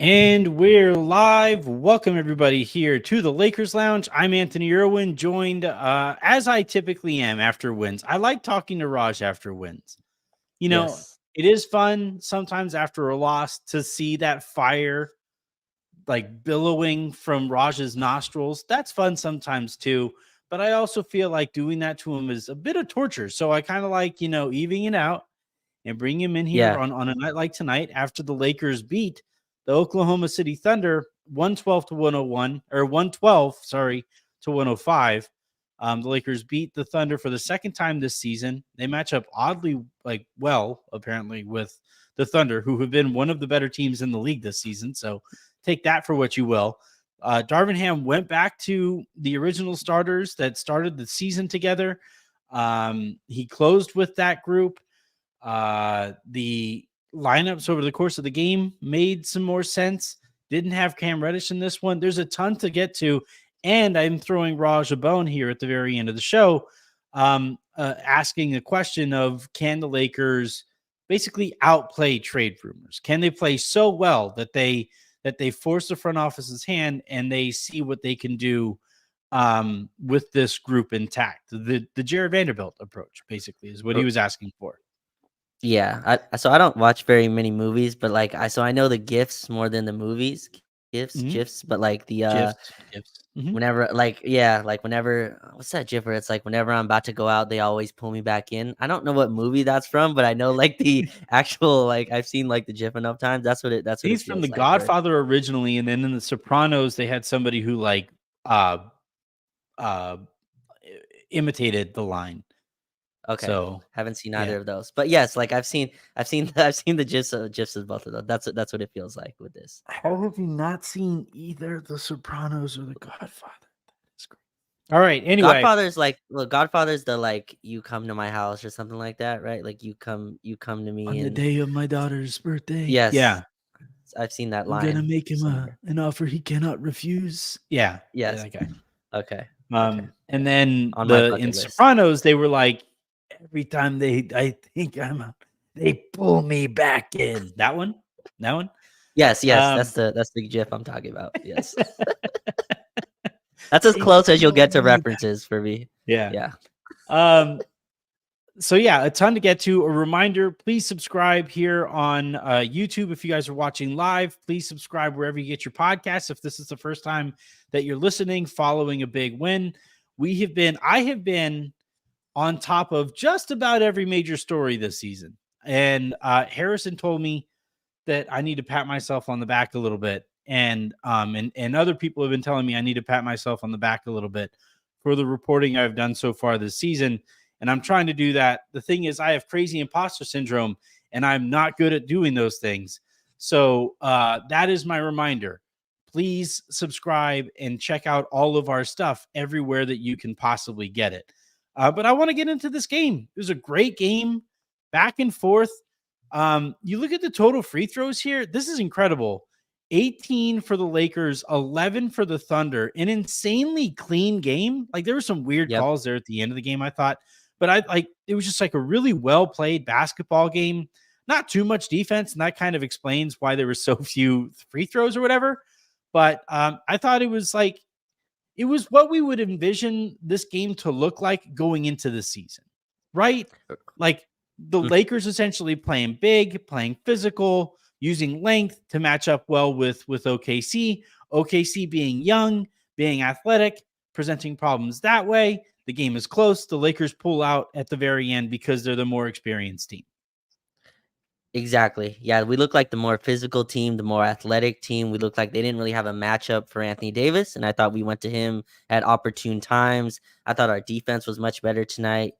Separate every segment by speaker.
Speaker 1: And we're live. Welcome everybody here to the Lakers Lounge. I'm Anthony Irwin, joined as I typically am after wins. I like talking to Raj after wins. You know,
Speaker 2: Yes.
Speaker 1: it is fun sometimes after a loss to see that fire like billowing from Raj's nostrils. That's fun sometimes too. But I also feel like doing that to him is a bit of torture. So I kind of like, evening it out and bring him in here
Speaker 2: Yeah.
Speaker 1: on a night like tonight after the Lakers beat the Oklahoma City Thunder 112 to 101 or 112, sorry, to 105. The Lakers beat the Thunder for the second time this season. They match up oddly, apparently, with the Thunder, who have been one of the better teams in the league this season. So take that for what you will. Darvin Ham went back to the original starters that started the season together. He closed with that group. The lineups over the course of the game made some more sense. Didn't have Cam Reddish in this one. There's a ton to get to. And I'm throwing Raj a bone here at the very end of the show, asking a question of, can the Lakers basically outplay trade rumors? Can they play so well that they force the front office's hand and they see what they can do with this group intact? The Jared Vanderbilt approach, basically, is what he was asking for.
Speaker 2: Yeah. So I don't watch very many movies, but I know the gifs more than the movies.
Speaker 1: Mm-hmm.
Speaker 2: GIFs, but like the
Speaker 1: Gifs. Mm-hmm.
Speaker 2: whenever what's that GIF where it's like whenever I'm about to go out, they always pull me back in. I don't know what movie that's from, but I know like the actual I've seen like the GIF enough times. That's what it
Speaker 1: He's from The
Speaker 2: feels like. Where
Speaker 1: Godfather originally, and then in The Sopranos, they had somebody who uh uh imitated the line.
Speaker 2: okay,
Speaker 1: So
Speaker 2: haven't seen
Speaker 1: yeah.
Speaker 2: either of those, but yes, like I've seen the GIFs of both of those. That's what it feels like with this.
Speaker 1: How have you not seen either The Sopranos or The Godfather? That's great. All right. Anyway,
Speaker 2: Godfather's the you come to my house or something like that, right? Like you come to
Speaker 1: on
Speaker 2: me
Speaker 1: the
Speaker 2: and
Speaker 1: day of my daughter's birthday,
Speaker 2: yes,
Speaker 1: yeah,
Speaker 2: I've seen that
Speaker 1: I'm gonna
Speaker 2: line
Speaker 1: make him
Speaker 2: somewhere.
Speaker 1: an offer he cannot refuse. Yeah, yeah,
Speaker 2: Yes.
Speaker 1: that guy.
Speaker 2: Okay. Okay.
Speaker 1: And then
Speaker 2: On my
Speaker 1: in
Speaker 2: bucket list.
Speaker 1: Sopranos, they were like, every time I think I'm out, they pull me back in. That one.
Speaker 2: Yes,
Speaker 1: Um,
Speaker 2: that's the GIF I'm talking about. Yes. That's as
Speaker 1: they
Speaker 2: close as you'll
Speaker 1: pull
Speaker 2: get to
Speaker 1: me back.
Speaker 2: references for me.
Speaker 1: Yeah.
Speaker 2: Yeah.
Speaker 1: So yeah, a ton to get to. A reminder, please subscribe here on YouTube. If you guys are watching live, please subscribe wherever you get your podcasts. If this is the first time that you're listening following a big win, I have been on top of just about every major story this season. And Harrison told me that I need to pat myself on the back a little bit. And other people have been telling me I need to pat myself on the back a little bit for the reporting I've done so far this season. And I'm trying to do that. The thing is, I have crazy imposter syndrome, and I'm not good at doing those things. So that is my reminder. Please subscribe and check out all of our stuff everywhere that you can possibly get it. But I want to get into this game. It was a great game, back and forth. You look at the total free throws here. This is incredible. 18 for the Lakers, 11 for the Thunder. An insanely clean game. Like there were some weird
Speaker 2: Yep.
Speaker 1: calls there at the end of the game, I thought. But it was just like a really well played basketball game. Not too much defense, and that kind of explains why there were so few free throws or whatever. But I thought it was what we would envision this game to look like going into the season, right? Like the Lakers essentially playing big, playing physical, using length to match up well with OKC. OKC being young, being athletic, presenting problems that way. The game is close. The Lakers pull out at the very end because they're the more experienced team.
Speaker 2: Exactly. Yeah, we look like the more physical team, the more athletic team. We look like they didn't really have a matchup for Anthony Davis, and I thought we went to him at opportune times. I thought our defense was much better tonight.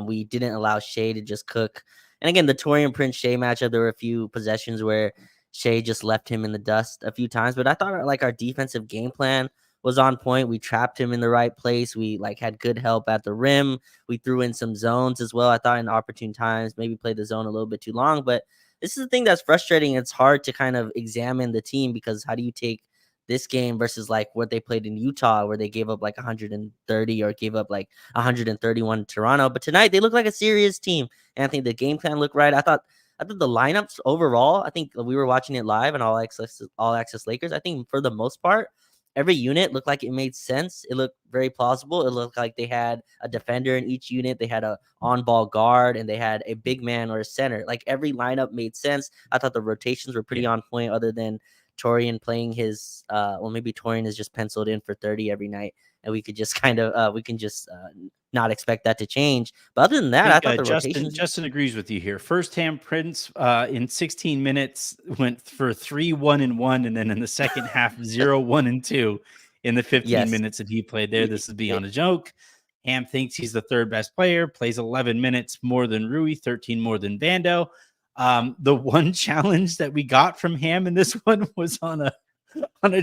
Speaker 2: We didn't allow Shai to just cook. And again, the Torian Prince Shai matchup, there were a few possessions where Shai just left him in the dust a few times, but I thought our defensive game plan was on point. We trapped him in the right place. We had good help at the rim. We threw in some zones as well. I thought in opportune times, maybe played the zone a little bit too long, but this is the thing that's frustrating. It's hard to kind of examine the team because how do you take this game versus what they played in Utah where they gave up 130 or gave up 131 to Toronto. But tonight they look like a serious team. Anthony, the game plan looked right. I thought I thought the lineups overall, I think we were watching it live on All Access Lakers. I think for the most part, every unit looked like it made sense. It looked very plausible. It looked like they had a defender in each unit. They had a on-ball guard, and they had a big man or a center. Like every lineup made sense. I thought the rotations were pretty on point, other than Torian playing his well, maybe Torian is just penciled in for 30 every night, and we could just kind of not expect that to change. But other than that, I thought the rotations.
Speaker 1: Justin agrees with you here. First Ham Prince in 16 minutes went for 3-1-1, and then in the second half 0-1-2 in the 15 minutes that he played there. This is beyond a joke. Ham thinks he's the third best player, plays 11 minutes more than Rui, 13 more than Vando. The one challenge that we got from Ham in this one was on a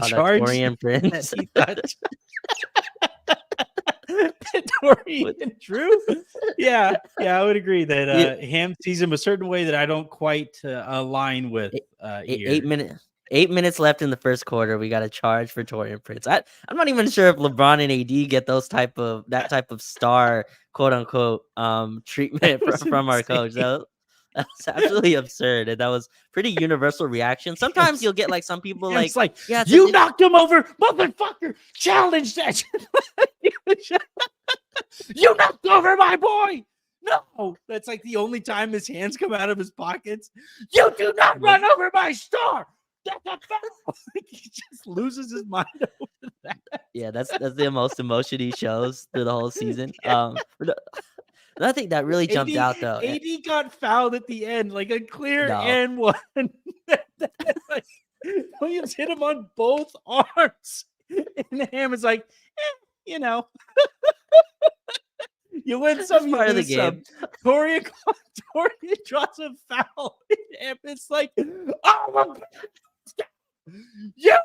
Speaker 1: charge
Speaker 2: Prince.
Speaker 1: That he thought Torian drew. Yeah, I would agree that Ham sees him a certain way that I don't quite align with.
Speaker 2: 8 minutes left in the first quarter. We got a charge for Torian Prince. I'm not even sure if LeBron and AD get that type of star, quote unquote, treatment from our coach. That's absolutely absurd, and that was pretty universal reaction. Sometimes you'll get like some people
Speaker 1: you knocked him over, motherfucker. Challenge that. You knocked over my boy. No, that's like the only time his hands come out of his pockets. You do not run over my star. That's a foul. He just loses his mind over that.
Speaker 2: Yeah, that's the most emotion he shows through the whole season. I think that really jumped out though.
Speaker 1: AD got fouled at the end, like a clear and one. Like, Williams hit him on both arms, and Ham is like, you win some, you lose some. Torian draws a foul, and it's like, oh, yeah.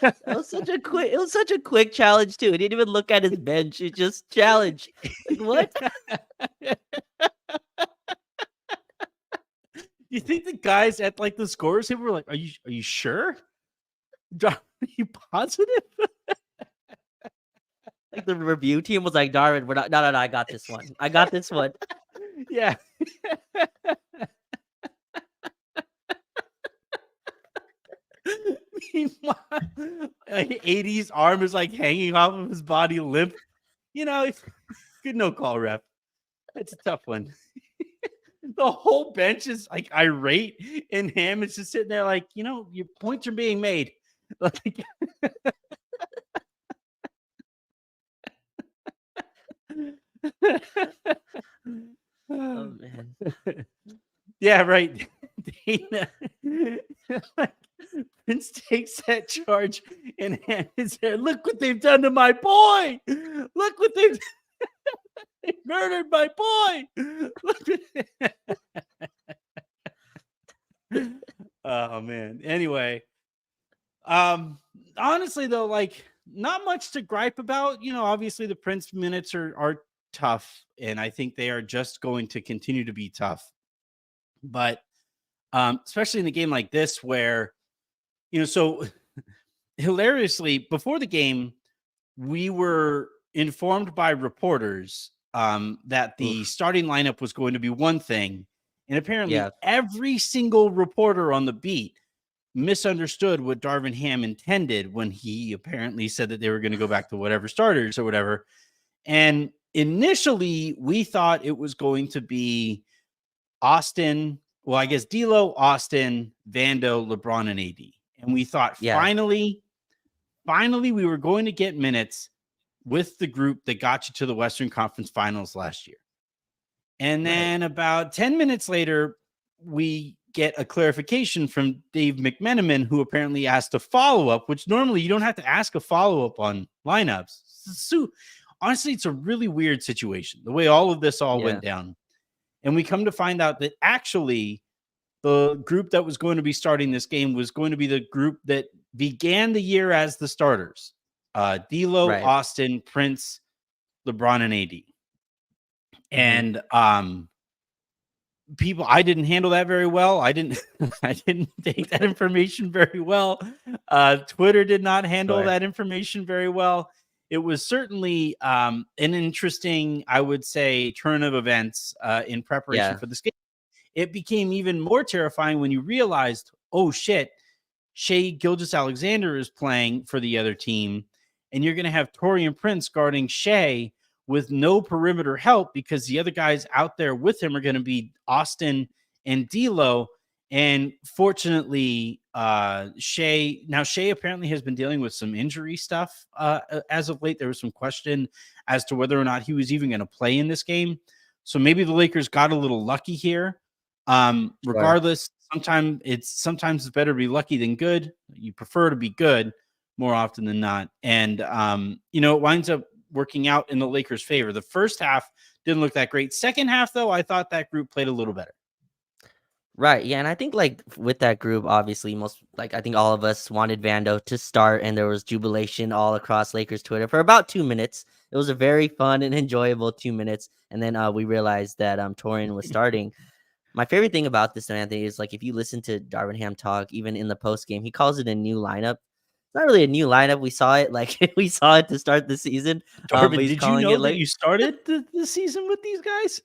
Speaker 2: It was such a quick challenge too. He didn't even look at his bench. He just challenged. Like, what?
Speaker 1: You think the guys at like the scores were like, "Are you sure? Are you positive?"
Speaker 2: Like the review team was like, "Darvin, we're not. No, I got this one. I got this one."
Speaker 1: Yeah. Meanwhile, 80's arm is like hanging off of his body limp. Good no call, ref. It's a tough one. The whole bench is like irate, and Ham is just sitting there like, your points are being made. Like,
Speaker 2: oh man.
Speaker 1: Yeah, right. Prince takes that charge, and Ham is there. Look what they've done to my boy. Look what they've they murdered my boy. Oh man. Anyway, honestly though, like not much to gripe about. Obviously the Prince minutes are tough, and I think they are just going to continue to be tough. But especially in a game like this where, so hilariously before the game, we were informed by reporters that the starting lineup was going to be one thing. And apparently every single reporter on the beat misunderstood what Darvin Ham intended when he apparently said that they were going to go back to whatever starters or whatever. And initially we thought it was going to be Austin. Well, I guess D'Lo, Austin, Vando, LeBron, and AD. And we thought finally we were going to get minutes with the group that got you to the Western Conference Finals last year. And then about 10 minutes later, we get a clarification from Dave McMenamin, who apparently asked a follow-up, which normally you don't have to ask a follow-up on lineups. So, honestly, it's a really weird situation, the way all of this went down. And we come to find out that actually the group that was going to be starting this game was going to be the group that began the year as the starters. D'Lo, Austin, Prince, LeBron, and AD. And people, I didn't handle that very well. I didn't I didn't take that information very well. Twitter did not handle
Speaker 2: Sure.
Speaker 1: that information very well. It was certainly an interesting, I would say, turn of events in preparation
Speaker 2: Yeah.
Speaker 1: for this game. It became even more terrifying when you realized, oh shit, Shai Gilgeous-Alexander is playing for the other team, and you're going to have Taurean Prince guarding Shai with no perimeter help because the other guys out there with him are going to be Austin and D'Lo. And fortunately, Shai apparently has been dealing with some injury stuff as of late. There was some question as to whether or not he was even going to play in this game. So maybe the Lakers got a little lucky here.
Speaker 2: Sure.
Speaker 1: Regardless, sometimes it's better to be lucky than good. You prefer to be good more often than not. And it winds up working out in the Lakers' favor. The first half didn't look that great. Second half, though, I thought that group played a little better.
Speaker 2: Right. Yeah. And I think like with that group, obviously, I think all of us wanted Vando to start, and there was jubilation all across Lakers Twitter for about 2 minutes. It was a very fun and enjoyable 2 minutes. And then we realized that Torian was starting. My favorite thing about this, Anthony, is like if you listen to Darvin Ham talk, even in the post game, he calls it a new lineup. It's not really a new lineup. We saw it we saw it to start the season. But
Speaker 1: Darvin,
Speaker 2: he's
Speaker 1: did you
Speaker 2: calling
Speaker 1: know
Speaker 2: it
Speaker 1: that
Speaker 2: like
Speaker 1: you started the season with these guys?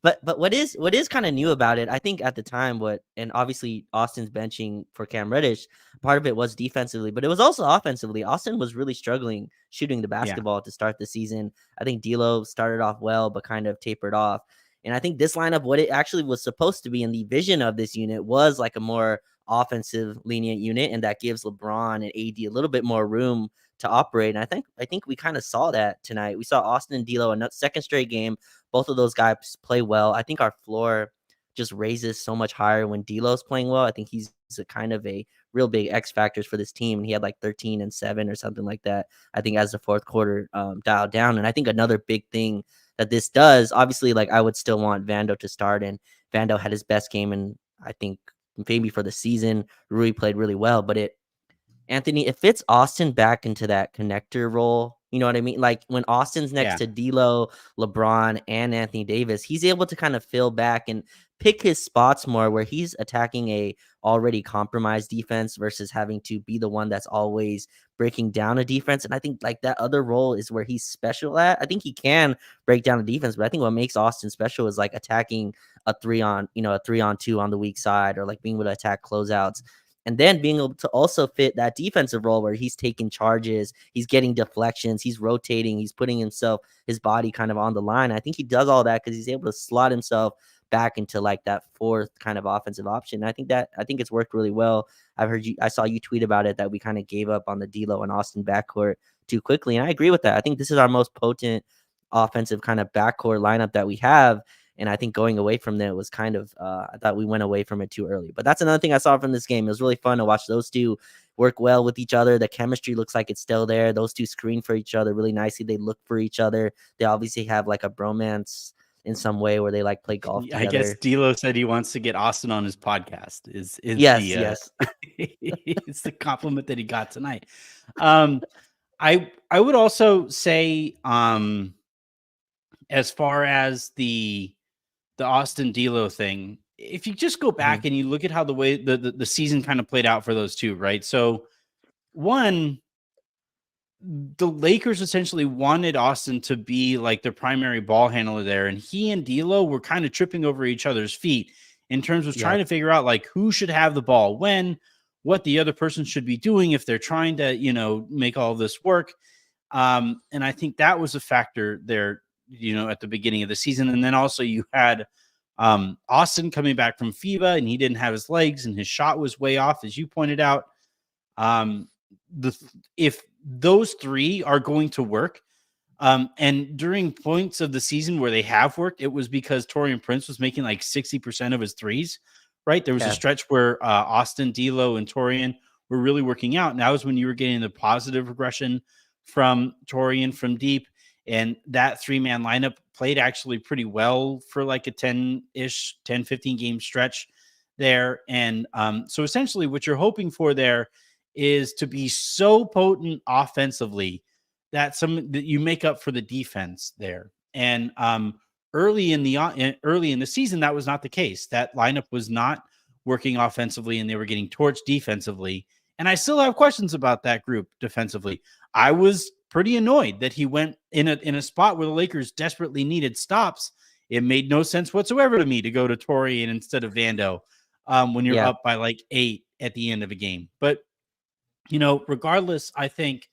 Speaker 2: But what is kind of new about it, I think at the time, and obviously Austin's benching for Cam Reddish, part of it was defensively, but it was also offensively. Austin was really struggling shooting the
Speaker 1: Yeah.
Speaker 2: basketball to start the season. I think D'Lo started off well, but kind of tapered off. And I think this lineup, what it actually was supposed to be in the vision of this unit, was like a more offensive lenient unit, and that gives LeBron and AD a little bit more room to operate. And I think we kind of saw that tonight. We saw Austin and D'Lo a second straight game. Both of those guys play well. I think our floor just raises so much higher when D'Lo's playing well. I think he's a kind of a real big X factors for this team. And he had like 13 and 7 or something like that, I think, as the fourth quarter dialed down. And I think another big thing that this does, obviously, like I would still want Vando to start, and Vando had his best game, and I think maybe for the season, Rui played really well, but Anthony, it fits Austin back into that connector role. You know what I mean? Like when Austin's next
Speaker 1: Yeah.
Speaker 2: to D'Lo, LeBron, and Anthony Davis, he's able to kind of fill back and pick his spots more where he's attacking a already compromised defense versus having to be the one that's always breaking down a defense. And I think like that other role is where he's special at. I think he can break down a defense, but I think what makes Austin special is like attacking a 3-on-2 on the weak side, or like being able to attack closeouts. And then being able to also fit that defensive role where he's taking charges, he's getting deflections, he's rotating, he's putting his body kind of on the line. I think he does all that because he's able to slot himself back into like that fourth kind of offensive option. I think it's worked really well. I saw you tweet about it, that we kind of gave up on the D'Lo and Austin backcourt too quickly. And I agree with that. I think this is our most potent offensive kind of backcourt lineup that we have. And I think going away from there was kind of, I thought we went away from it too early. But that's another thing I saw from this game. It was really fun to watch those two work well with each other. The chemistry looks like it's still there. Those two screen for each other really nicely. They look for each other. They obviously have like a bromance in some way where they like play golf
Speaker 1: I guess
Speaker 2: together.
Speaker 1: D'Lo said he wants to get Austin on his podcast. Is
Speaker 2: Yes,
Speaker 1: the
Speaker 2: yes.
Speaker 1: it's the compliment that he got tonight. I would also say, as far as the Austin D'Lo thing, if you just go back and you look at how the way the season kind of played out for those two, right? So one, the Lakers essentially wanted Austin to be like their primary ball handler there, and he and D'Lo were kind of tripping over each other's feet in terms of trying
Speaker 2: Yep.
Speaker 1: to figure out like who should have the ball when, what the other person should be doing if they're trying to, make all of this work. And I think that was a factor there, at the beginning of the season. And then also you had Austin coming back from FIBA, and he didn't have his legs, and his shot was way off, as you pointed out. If those three are going to work, and during points of the season where they have worked, it was because Taurean Prince was making like 60% of his threes, right? There was a
Speaker 2: Yeah.
Speaker 1: stretch where Austin, D'Lo, and Taurean were really working out. And that was when you were getting the positive regression from Taurean from deep. And that 3-man lineup played actually pretty well for like a 10, 15 game stretch there. And so essentially what you're hoping for there is to be so potent offensively that you make up for the defense there. And early in the season, that was not the case. That lineup was not working offensively, and they were getting torched defensively. And I still have questions about that group defensively. I was pretty annoyed that he went in a spot where the Lakers desperately needed stops. It made no sense whatsoever to me to go to Torian instead of Vando when you're
Speaker 2: Yeah.
Speaker 1: up by like 8 at the end of a game. But regardless, I think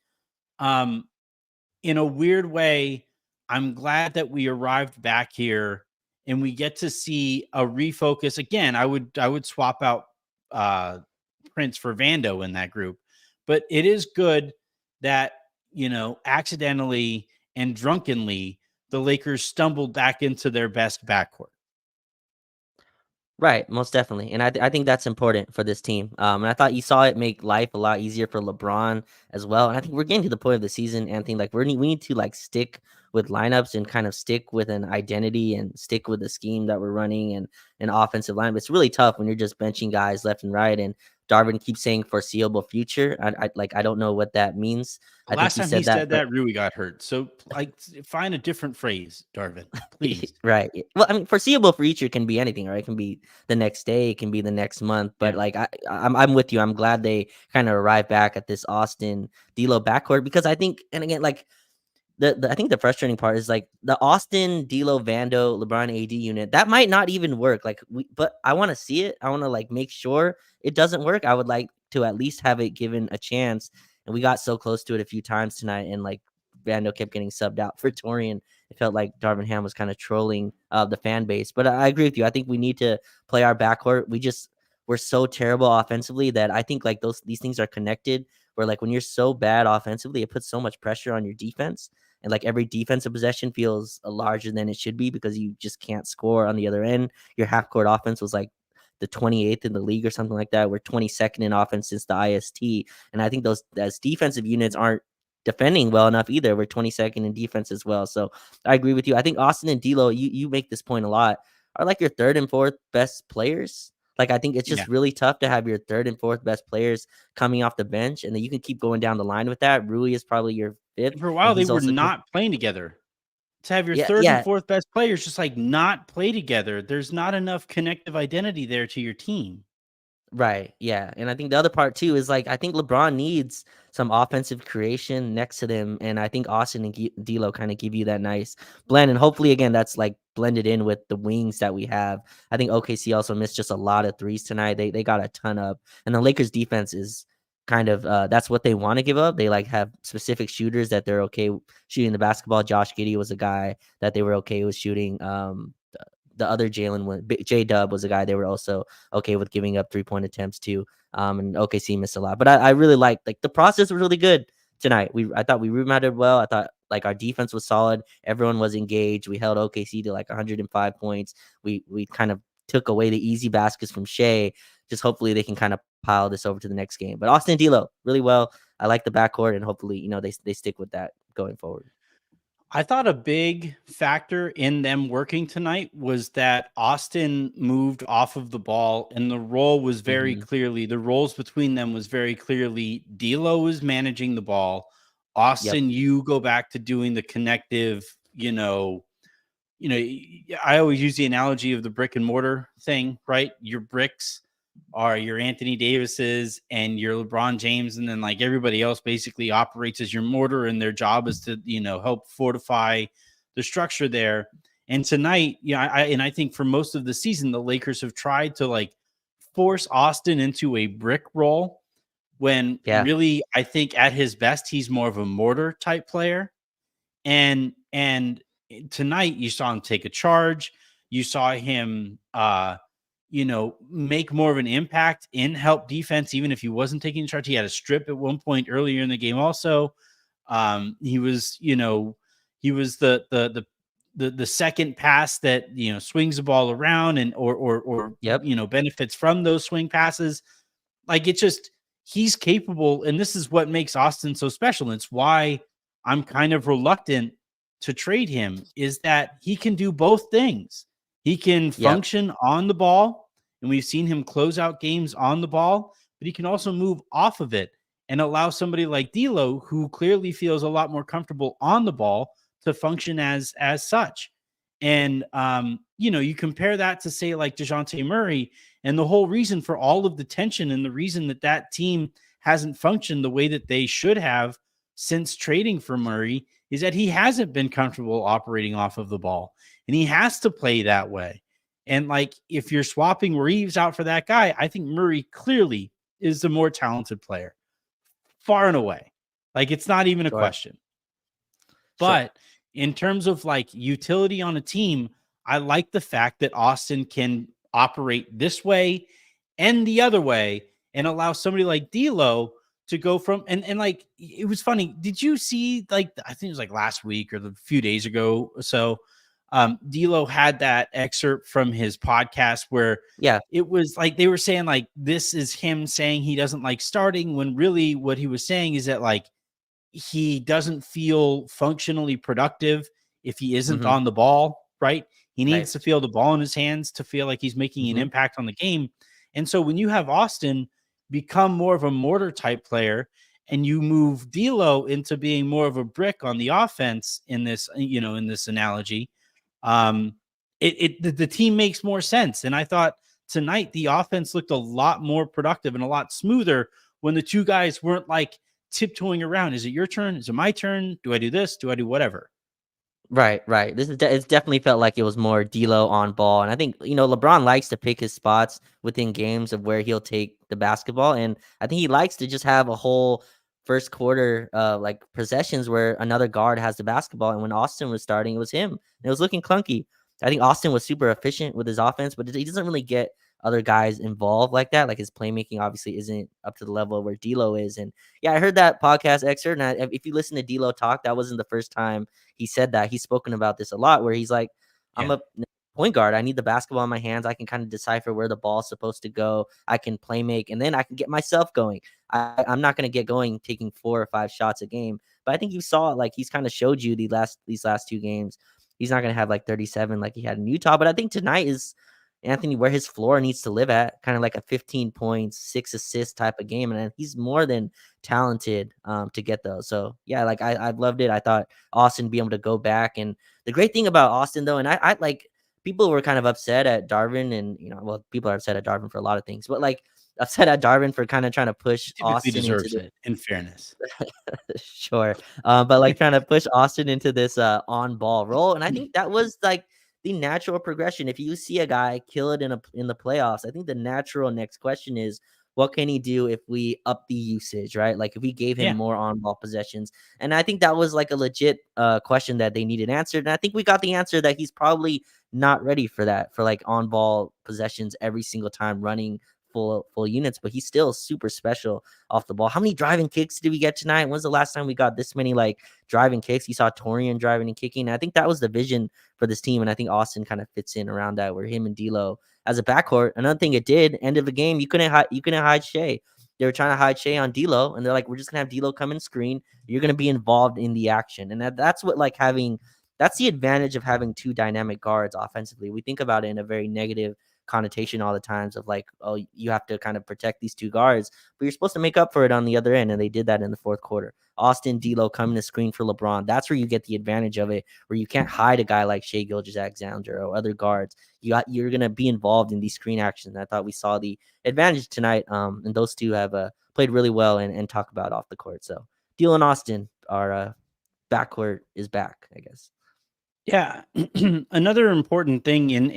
Speaker 1: in a weird way, I'm glad that we arrived back here and we get to see a refocus again. I would swap out Prince for Vando in that group, but it is good that accidentally and drunkenly the Lakers stumbled back into their best backcourt.
Speaker 2: Right, most definitely, and I think that's important for this team. And I thought you saw it make life a lot easier for LeBron as well. And I think we're getting to the point of the season, Anthony. Like we need to like stick with lineups and kind of stick with an identity and stick with the scheme that we're running and an offensive line. But it's really tough when you're just benching guys left and right. And Darvin keeps saying foreseeable future. I don't know what that means.
Speaker 1: The
Speaker 2: I think
Speaker 1: last
Speaker 2: he
Speaker 1: time he
Speaker 2: said that,
Speaker 1: said
Speaker 2: but
Speaker 1: that, Rui got hurt. So, like, find a different phrase, Darvin, please.
Speaker 2: right. Well, I mean, foreseeable future can be anything, right? It can be the next day, it can be the next month. But
Speaker 1: Yeah.
Speaker 2: like, I'm with you. I'm glad they kind of arrived back at this Austin D'Lo backcourt because I think, and again, like I think the frustrating part is like the Austin D'Lo Vando LeBron AD unit that might not even work. Like, but I want to see it. I want to like make sure it doesn't work. I would like to at least have it given a chance. And we got so close to it a few times tonight, and like Vando kept getting subbed out for Torian. It felt like Darvin Ham was kind of trolling the fan base. But I agree with you. I think we need to play our backcourt. We're so terrible offensively that I think like these things are connected. Where like when you're so bad offensively, it puts so much pressure on your defense. And like every defensive possession feels larger than it should be because you just can't score on the other end. Your half court offense was like the 28th in the league or something like that. We're 22nd in offense since the IST. And I think those as defensive units aren't defending well enough either. We're 22nd in defense as well. So I agree with you. I think Austin and D'Lo, you make this point a lot, are like your third and fourth best players. Like I think it's
Speaker 1: Yeah.
Speaker 2: just really tough to have your third and fourth best players coming off the bench, and then you can keep going down the line with that. Rui is probably your fifth,
Speaker 1: For a
Speaker 2: and
Speaker 1: while, they
Speaker 2: he's
Speaker 1: were
Speaker 2: also
Speaker 1: not playing together. To have your
Speaker 2: yeah,
Speaker 1: third and
Speaker 2: yeah,
Speaker 1: fourth best players just like not play together, there's not enough connective identity there to your team.
Speaker 2: right, yeah. And I think the other part too is like I think LeBron needs some offensive creation next to them, and I think Austin and D'Lo kind of give you that nice blend. And hopefully, again, that's like blended in with the wings that we have. I think OKC also missed just a lot of threes tonight. They got a ton up, and the Lakers defense is kind of that's what they want to give up. They like have specific shooters that they're okay shooting the basketball. Josh Giddey was a guy that they were okay with shooting. The other Jalen, J Dub was a guy they were also okay with giving up 3-point attempts to. And OKC missed a lot, but I really like the process was really good tonight. I thought we rebounded well. I thought like our defense was solid. Everyone was engaged. We held OKC to like 105 points. We kind of took away the easy baskets from Shai. Just hopefully they can kind of pile this over to the next game. But Austin D'Lo really well. I like the backcourt, and hopefully they stick with that going forward.
Speaker 1: I thought a big factor in them working tonight was that Austin moved off of the ball, and the roles between them was very clearly D'Lo was managing the ball.
Speaker 2: Yep.
Speaker 1: Austin, you go back to doing the connective, I always use the analogy of the brick and mortar thing, right? Your bricks are your Anthony Davises and your LeBron James, and then like everybody else basically operates as your mortar, and their job is to help fortify the structure there. And tonight, I think for most of the season, the Lakers have tried to like force Austin into a brick role when
Speaker 2: Yeah.
Speaker 1: really I think at his best he's more of a mortar type player. And tonight you saw him take a charge. You saw him make more of an impact in help defense, even if he wasn't taking charge. He had a strip at one point earlier in the game. Also, he was the second pass that swings the ball around and or
Speaker 2: Yep.
Speaker 1: benefits from those swing passes. Like he's capable, and this is what makes Austin so special. It's why I'm kind of reluctant to trade him, is that he can do both things. He can
Speaker 2: Yep.
Speaker 1: function on the ball, and we've seen him close out games on the ball, but he can also move off of it and allow somebody like D'Lo, who clearly feels a lot more comfortable on the ball, to function as such. And, you compare that to say like DeJounte Murray, and the whole reason for all of the tension and the reason that that team hasn't functioned the way that they should have since trading for Murray is that he hasn't been comfortable operating off of the ball, and he has to play that way. And like, if you're swapping Reeves out for that guy, I think Murray clearly is the more talented player, far and away. Like, it's not even a
Speaker 2: Sure.
Speaker 1: question.
Speaker 2: Sure.
Speaker 1: But in terms of like utility on a team, I like the fact that Austin can operate this way and the other way and allow somebody like D'Lo to go from, and like, it was funny. Did you see, like, I think it was like last week or a few days ago or so, D'Lo had that excerpt from his podcast where
Speaker 2: Yeah.
Speaker 1: it was like they were saying like this is him saying he doesn't like starting, when really what he was saying is that like he doesn't feel functionally productive if he isn't
Speaker 2: Hmm.
Speaker 1: on the ball, right? He
Speaker 2: Right.
Speaker 1: needs to feel the ball in his hands to feel like he's making an
Speaker 2: Hmm.
Speaker 1: impact on the game. And so when you have Austin become more of a mortar type player, and you move D'Lo into being more of a brick on the offense in this, in this analogy, um, the team makes more sense. And I thought tonight the offense looked a lot more productive and a lot smoother when the two guys weren't like tiptoeing around. Is it your turn? Is it my turn? Do I do this? Do I do whatever?
Speaker 2: Right, right. It's definitely felt like it was more D'Lo on ball, and I think LeBron likes to pick his spots within games of where he'll take the basketball, and I think he likes to just have a whole first quarter like possessions where another guard has the basketball, and when Austin was starting, it was him. And it was looking clunky. I think Austin was super efficient with his offense, but he doesn't really get other guys involved like that. Like his playmaking obviously isn't up to the level where D'Lo is, and yeah, I heard that podcast excerpt, and if you listen to D'Lo talk, that wasn't the first time he said that. He's spoken about this a lot where he's like, I'm
Speaker 1: Yeah.
Speaker 2: a point guard. I need the basketball in my hands. I can kind of decipher where the ball's supposed to go. I can play make, and then I can get myself going. I'm not going to get going taking 4 or 5 shots a game. But I think you saw like he's kind of showed you these last 2 games. He's not going to have like 37 like he had in Utah. But I think tonight is Anthony where his floor needs to live at, kind of like a 15 points, 6 assists type of game. And he's more than talented to get those. So yeah, like I loved it. I thought Austin be able to go back. And the great thing about Austin though, and I like people were kind of upset at Darvin, and well, people are upset at Darvin for a lot of things, but like upset at Darvin for kind of trying to push
Speaker 1: He typically
Speaker 2: Austin into
Speaker 1: deserves
Speaker 2: the
Speaker 1: it, in fairness.
Speaker 2: sure. But like trying to push Austin into this on ball role. And I think that was like the natural progression. If you see a guy kill it in the playoffs, I think the natural next question is what can he do if we up the usage, right? Like if we gave him
Speaker 1: Yeah.
Speaker 2: more on ball possessions. And I think that was like a legit question that they needed answered. And I think we got the answer that he's probably not ready for that, for like on ball possessions every single time running full units, but he's still super special off the ball. How many driving kicks did we get tonight? When's the last time we got this many like driving kicks? You saw Torian driving and kicking. And I think that was the vision for this team. And I think Austin kind of fits in around that, where him and D'Lo as a backcourt. Another thing it did, end of the game, you couldn't hide Shai. They were trying to hide Shai on D'Lo, and they're like, we're just gonna have D'Lo come and screen. You're gonna be involved in the action, and that's what like having. That's the advantage of having two dynamic guards offensively. We think about it in a very negative connotation all the times of like, oh, you have to kind of protect these two guards, but you're supposed to make up for it on the other end, and they did that in the fourth quarter. Austin, D'Lo coming to screen for LeBron. That's where you get the advantage of it, where you can't hide a guy like Shai Gilgeous-Alexander or other guards. You're gonna be involved in these screen actions. I thought we saw the advantage tonight, and those two have played really well and talk about off the court. So D'Lo and Austin, our backcourt is back, I guess.
Speaker 1: Yeah. Another important thing in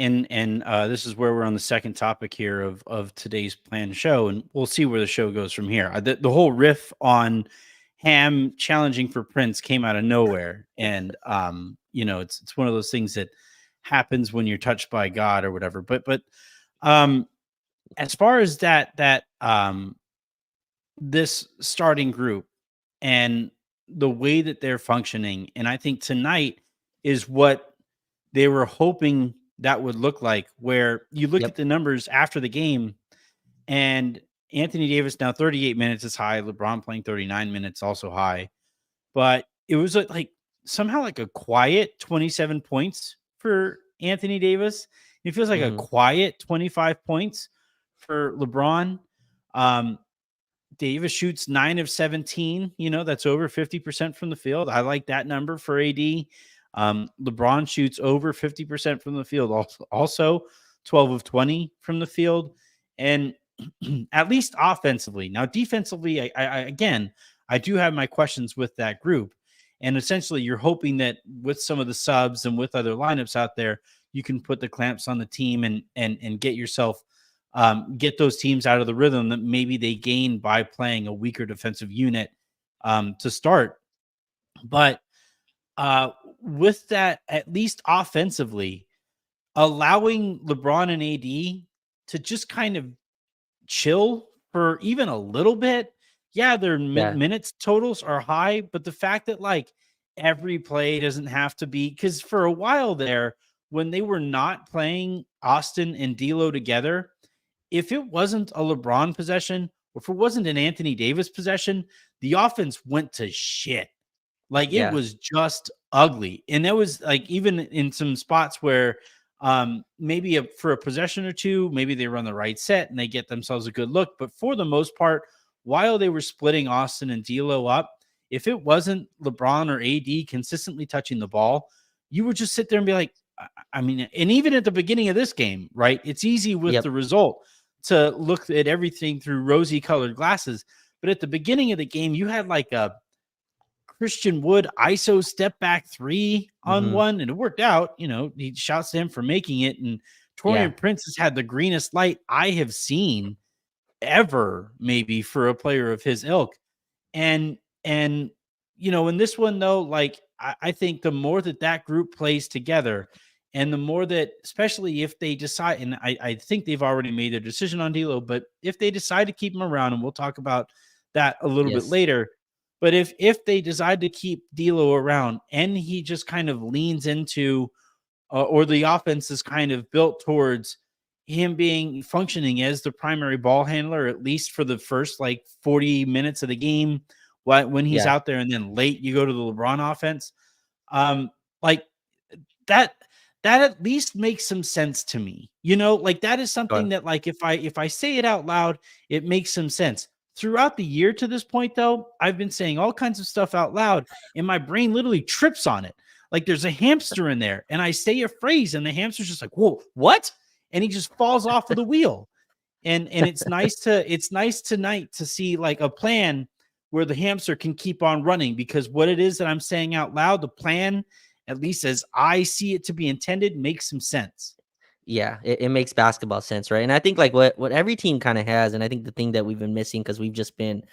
Speaker 1: this is where we're on the second topic here of today's planned show, and we'll see where the show goes from here. The whole riff on Ham challenging for Prince came out of nowhere, and it's one of those things that happens when you're touched by God or whatever. But um as far as that this starting group and the way that they're functioning, and I think tonight is what they were hoping that would look like, where you look at
Speaker 2: Yep.
Speaker 1: the numbers after the game, and Anthony Davis now 38 minutes is high, LeBron playing 39 minutes also high, but it was like somehow like a quiet 27 points for Anthony Davis. It feels like a
Speaker 2: Hmm.
Speaker 1: quiet 25 points for LeBron. Um, Davis shoots 9 of 17. That's over 50% from the field. I like that number for AD. LeBron shoots over 50% from the field, also 12 of 20 from the field. And at least offensively. Now, defensively, again, I do have my questions with that group. And essentially, you're hoping that with some of the subs and with other lineups out there, you can put the clamps on the team and get yourself get those teams out of the rhythm that maybe they gain by playing a weaker defensive unit to start. But uh, with that, at least offensively, allowing LeBron and AD to just kind of chill for even a little bit. Yeah, their
Speaker 2: Yeah.
Speaker 1: minutes totals are high, but the fact that like every play doesn't have to be, because for a while there, when they were not playing Austin and D'Lo together, if it wasn't a LeBron possession or if it wasn't an Anthony Davis possession, the offense went to shit. Like it
Speaker 2: Yeah.
Speaker 1: was just ugly. And that was like even in some spots where maybe for a possession or two, maybe they run the right set and they get themselves a good look. But for the most part, while they were splitting Austin and D'Lo up, if it wasn't LeBron or AD consistently touching the ball, you would just sit there and be like, I mean, and even at the beginning of this game, right? It's easy with
Speaker 2: Yep.
Speaker 1: the result to look at everything through rosy colored glasses. But at the beginning of the game, you had like a Christian Wood ISO step back three on
Speaker 2: Mm-hmm.
Speaker 1: one, and it worked out. You know, he shouts to him for making it. And
Speaker 2: Yeah.
Speaker 1: Torian Prince has had the greenest light I have seen ever, maybe for a player of his ilk. And you know, in this one though, like I think the more that that group plays together, and the more that, especially if they decide, and I think they've already made their decision on D'Lo, but if they decide to keep him around, and we'll talk about that a little bit
Speaker 2: Yes.
Speaker 1: later. But if they decide to keep D'Lo around, and he just kind of leans into, or the offense is kind of built towards him being functioning as the primary ball handler, at least for the first like 40 minutes of the game, when he's
Speaker 2: Yeah.
Speaker 1: out there, and then late you go to the LeBron offense. Um, like that that at least makes some sense to me. You know, like that is something
Speaker 2: Sure.
Speaker 1: that like if I say it out loud, it makes some sense. Throughout the year to this point though, I've been saying all kinds of stuff out loud and my brain literally trips on it. Like there's a hamster in there and I say a phrase and the hamster's just like, "Whoa, what?" And he just falls off of the wheel. And it's nice tonight to see like a plan where the hamster can keep on running, because what it is that I'm saying out loud, the plan, at least as I see it to be intended, makes some sense.
Speaker 2: Yeah, it makes basketball sense, right? And I think like what every team kind of has, and I think the thing that we've been missing because we've just been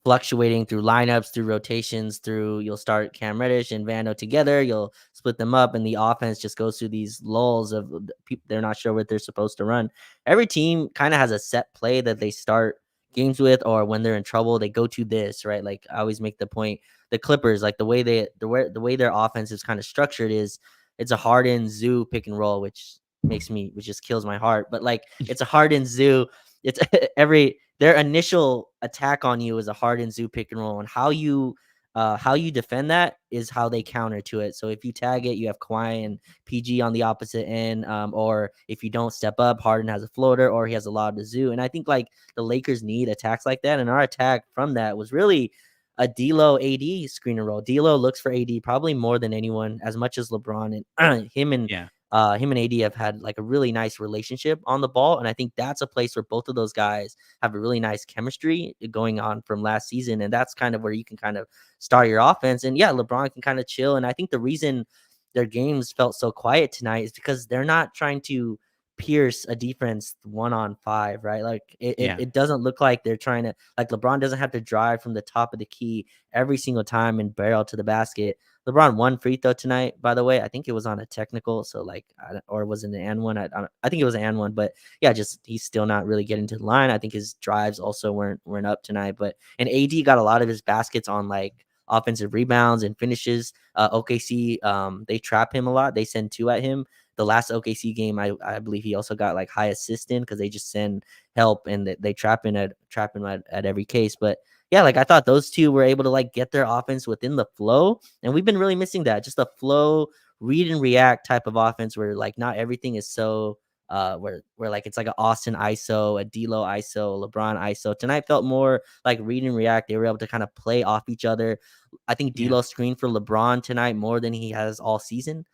Speaker 2: fluctuating through lineups, through rotations, through you'll start Cam Reddish and Vando together, you'll split them up, and the offense just goes through these lulls of people they're not sure what they're supposed to run. Every team kind of has a set play that they start games with, or when they're in trouble, they go to this, right? Like I always make the point, the Clippers, like the way their offense is kind of structured is it's a Harden Zoo pick and roll, which just kills my heart. But like it's a Harden Zoo. It's their initial attack on you is a Harden Zoo pick and roll, and how you defend that is how they counter to it. So if you tag it, you have Kawhi and PG on the opposite end, or if you don't step up, Harden has a floater or he has a lob to Zoo. And I think like the Lakers need attacks like that, and our attack from that was really a D'Lo AD screen and roll. D'Lo looks for AD probably more than anyone, as much as LeBron and
Speaker 1: Yeah.
Speaker 2: him and AD have had like a really nice relationship on the ball. And I think that's a place where both of those guys have a really nice chemistry going on from last season. And that's kind of where you can kind of start your offense. And yeah, LeBron can kind of chill. And I think the reason their games felt so quiet tonight is because they're not trying to pierce a defense 1-on-5, right? Like
Speaker 1: Yeah.
Speaker 2: it doesn't look like they're trying to, like LeBron doesn't have to drive from the top of the key every single time and barrel to the basket. LeBron one free throw tonight, by the way. I think it was on a technical, so like, or was it an and one? I think it was an and one, but yeah, just he's still not really getting to the line. I think his drives also weren't up tonight, but and AD got a lot of his baskets on like offensive rebounds and finishes. OKC, they trap him a lot. They send two at him. The last OKC game, I believe he also got like high assist in because they just send help and they trap him at every case, but yeah, like I thought those two were able to like get their offense within the flow, and we've been really missing that. Just a flow, read and react type of offense where like not everything is so where like it's like an Austin ISO, a D'Lo ISO, LeBron ISO. Tonight felt more like read and react. They were able to kind of play off each other. I think
Speaker 1: Yeah.
Speaker 2: D'Lo screened for LeBron tonight more than he has all season.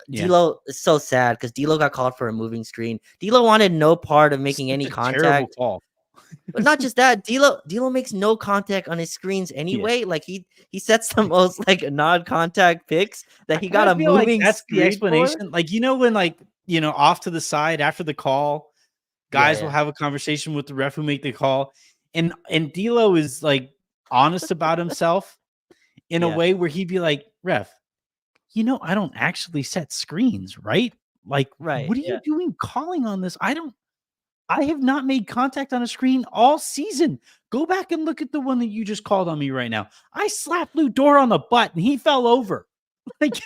Speaker 1: Yeah.
Speaker 2: D'Lo is so sad because D'Lo got called for a moving screen. D'Lo wanted no part of making any
Speaker 1: Such a terrible
Speaker 2: contact.
Speaker 1: call.
Speaker 2: But not just that, D'Lo makes no contact on his screens
Speaker 1: Yeah.
Speaker 2: anyway. Like he sets the most like non-contact picks that he got
Speaker 1: I
Speaker 2: a
Speaker 1: feel like
Speaker 2: moving
Speaker 1: that's the
Speaker 2: screen for.
Speaker 1: explanation. Like, when like, off to the side after the call,
Speaker 2: Yeah,
Speaker 1: guys will
Speaker 2: yeah,
Speaker 1: have a conversation with the ref who make the call. And D'Lo is like honest about himself in a
Speaker 2: yeah.
Speaker 1: way where he'd be like, ref, I don't actually set screens, right? Like,
Speaker 2: Right.
Speaker 1: what are you
Speaker 2: Yeah.
Speaker 1: doing calling on this? I have not made contact on a screen all season. Go back and look at the one that you just called on me right now. I slapped Lou Dort on the butt and he fell over. Like,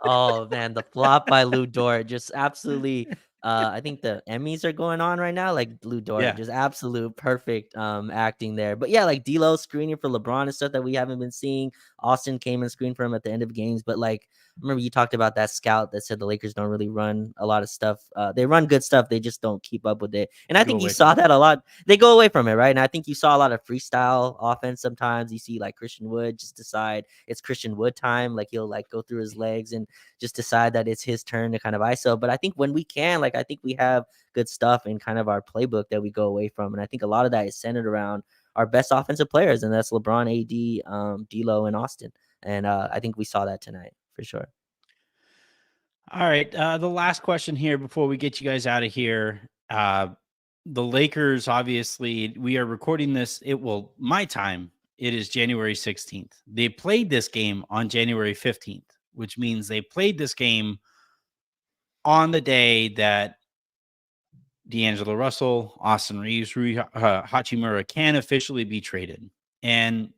Speaker 2: Oh man, the flop by Lou Dort just absolutely. I think the Emmys are going on right now. Like Lou Dort,
Speaker 1: yeah,
Speaker 2: just absolute perfect acting there. But yeah, like D'Lo screening for LeBron and stuff that we haven't been seeing. Austin came and screened for him at the end of games. But like, remember you talked about that scout that said the Lakers don't really run a lot of stuff. They run good stuff, they just don't keep up with it. And I
Speaker 1: go
Speaker 2: think you
Speaker 1: away from
Speaker 2: saw
Speaker 1: it.
Speaker 2: that a lot. They go away from it, right? And I think you saw a lot of freestyle offense. Sometimes you see like Christian Wood just decide it's Christian Wood time. Like he'll like go through his legs and just decide that it's his turn to kind of ISO. But I think when we can, like, I think we have good stuff in kind of our playbook that we go away from. And I think a lot of that is centered around our best offensive players, and that's LeBron, AD, D'Lo, and Austin. And I think we saw that tonight for sure.
Speaker 1: All right. The last question here before we get you guys out of here. The Lakers, obviously, we are recording this. My time, it is January 16th. They played this game on January 15th, which means they played this game on the day that D'Angelo Russell, Austin Reeves, Rui Hachimura can officially be traded. And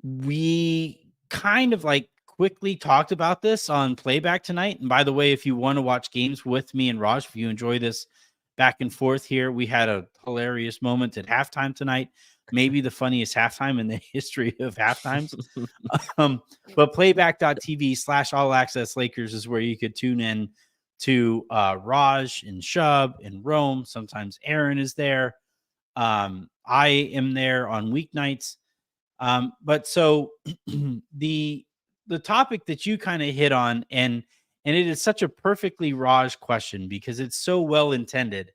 Speaker 1: we kind of like quickly talked about this on playback tonight. And by the way, if you want to watch games with me and Raj, if you enjoy this back and forth here, we had a hilarious moment at halftime tonight. Maybe the funniest halftime in the history of halftimes. But playback.tv/all access Lakers is where you could tune in to Raj and Shub and Rome. Sometimes Aaron is there. I am there on weeknights. But so the topic that you kind of hit on, and it is such a perfectly Raj question because it's so well intended,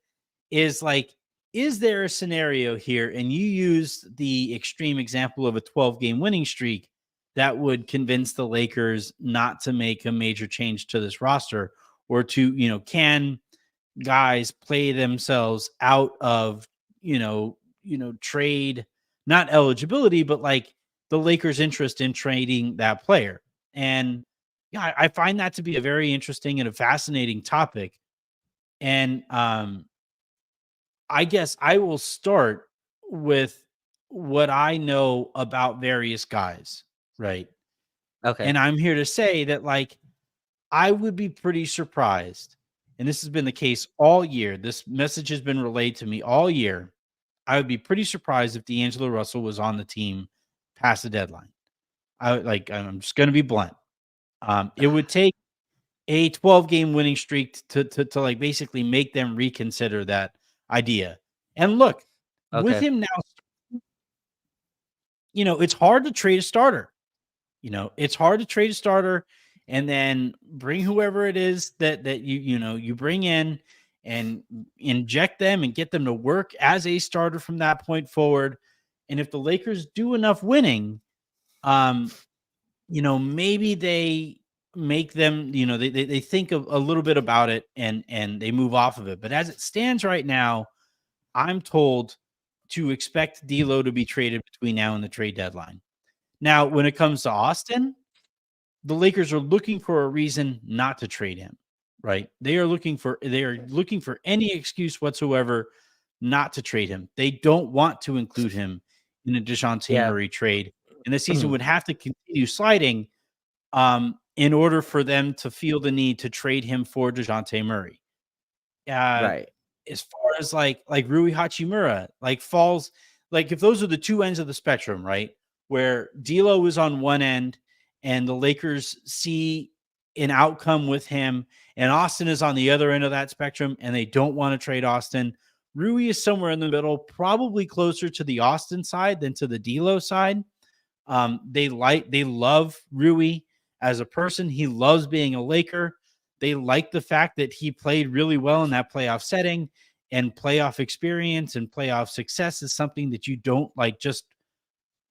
Speaker 1: is like, is there a scenario here? And you used the extreme example of a 12-game winning streak that would convince the Lakers not to make a major change to this roster, or to, can guys play themselves out of, trade, not eligibility, but like the Lakers' interest in trading that player. And yeah, I find that to be a very interesting and a fascinating topic. And I guess I will start with what I know about various guys, right?
Speaker 2: Okay.
Speaker 1: And I'm here to say that, like, I would be pretty surprised, and this has been the case all year. This message has been relayed to me all year. I would be pretty surprised if D'Angelo Russell was on the team past the deadline. I'm just going to be blunt. It would take a 12-game winning streak to like basically make them reconsider that idea. And look, with
Speaker 2: Okay.
Speaker 1: him now, it's hard to trade a starter. It's hard to trade a starter and then bring whoever it is that you bring in and inject them and get them to work as a starter from that point forward. And if the Lakers do enough winning, maybe they make them, they think of a little bit about it and they move off of it. But as it stands right now, I'm told to expect D'Lo to be traded between now and the trade deadline. Now, when it comes to Austin, the Lakers are looking for a reason not to trade him, right? They are looking for any excuse whatsoever not to trade him. They don't want to include him in a DeJounte
Speaker 2: Yeah.
Speaker 1: Murray trade. And the season would have to continue sliding in order for them to feel the need to trade him for DeJounte Murray. Uh,
Speaker 2: Right.
Speaker 1: as far as like Rui Hachimura, like falls, like if those are the two ends of the spectrum, right? Where D'Lo is on one end and the Lakers see an outcome with him. And Austin is on the other end of that spectrum, and they don't want to trade Austin. Rui is somewhere in the middle, probably closer to the Austin side than to the D'Lo side. They love Rui as a person. He loves being a Laker. They like the fact that he played really well in that playoff setting, and playoff experience and playoff success is something that you don't like just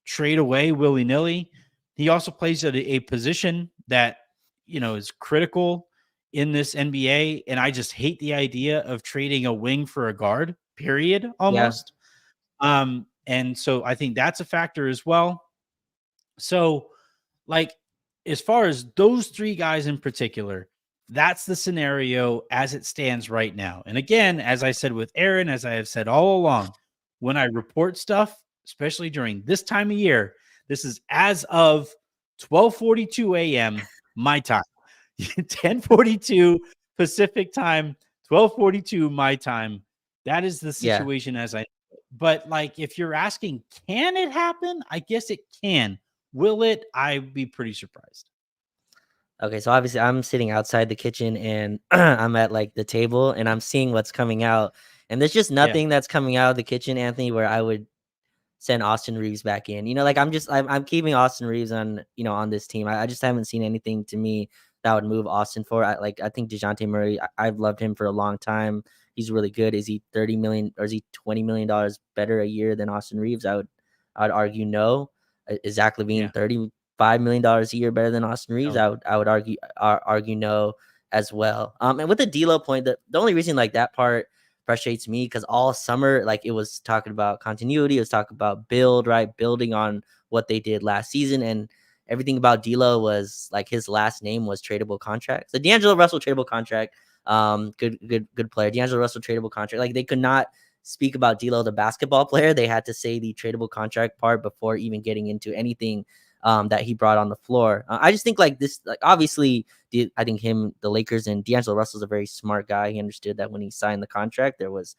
Speaker 1: trade away willy nilly. He also plays at a position that, is critical in this NBA. And I just hate the idea of trading a wing for a guard, period,
Speaker 2: Yeah.
Speaker 1: almost. And so I think that's a factor as well. So, like, as far as those three guys in particular, that's the scenario as it stands right now. And again, as I said with Aaron, as I have said all along, when I report stuff, especially during this time of year, this is as of 12:42 a.m. my time, 10:42 Pacific time, 12:42 my time. That is the
Speaker 2: Yeah.
Speaker 1: situation as I. But like, if you're asking, can it happen? I guess it can. Will it? I'd be pretty surprised.
Speaker 2: Okay, so obviously I'm sitting outside the kitchen and I'm at like the table and I'm seeing what's coming out. And there's just
Speaker 1: Yeah.
Speaker 2: nothing that's coming out of the kitchen, Anthony, where I would send Austin Reeves back in. Like I'm keeping Austin Reeves on, on this team. I just haven't seen anything to me that would move Austin forward. I think DeJounte Murray, I've loved him for a long time. He's really good. Is he 30 million or is he $20 million better a year than Austin Reeves? I'd argue no. Is Zach LaVine
Speaker 1: Yeah.
Speaker 2: $35 million a year better than Austin Reeves?
Speaker 1: No.
Speaker 2: I would argue no as well. And with the D'Lo point, the only reason like that part frustrates me because all summer, like it was talking about continuity, it was talking about building on what they did last season, and everything about D'Lo was like his last name was tradable contract. So D'Angelo Russell tradable contract, good player. D'Angelo Russell tradable contract. Like they could not speak about D'Lo the basketball player. They had to say the tradable contract part before even getting into anything that he brought on the floor. I just think like this, like obviously, I think the Lakers and D'Angelo Russell's a very smart guy. He understood that when he signed the contract, it was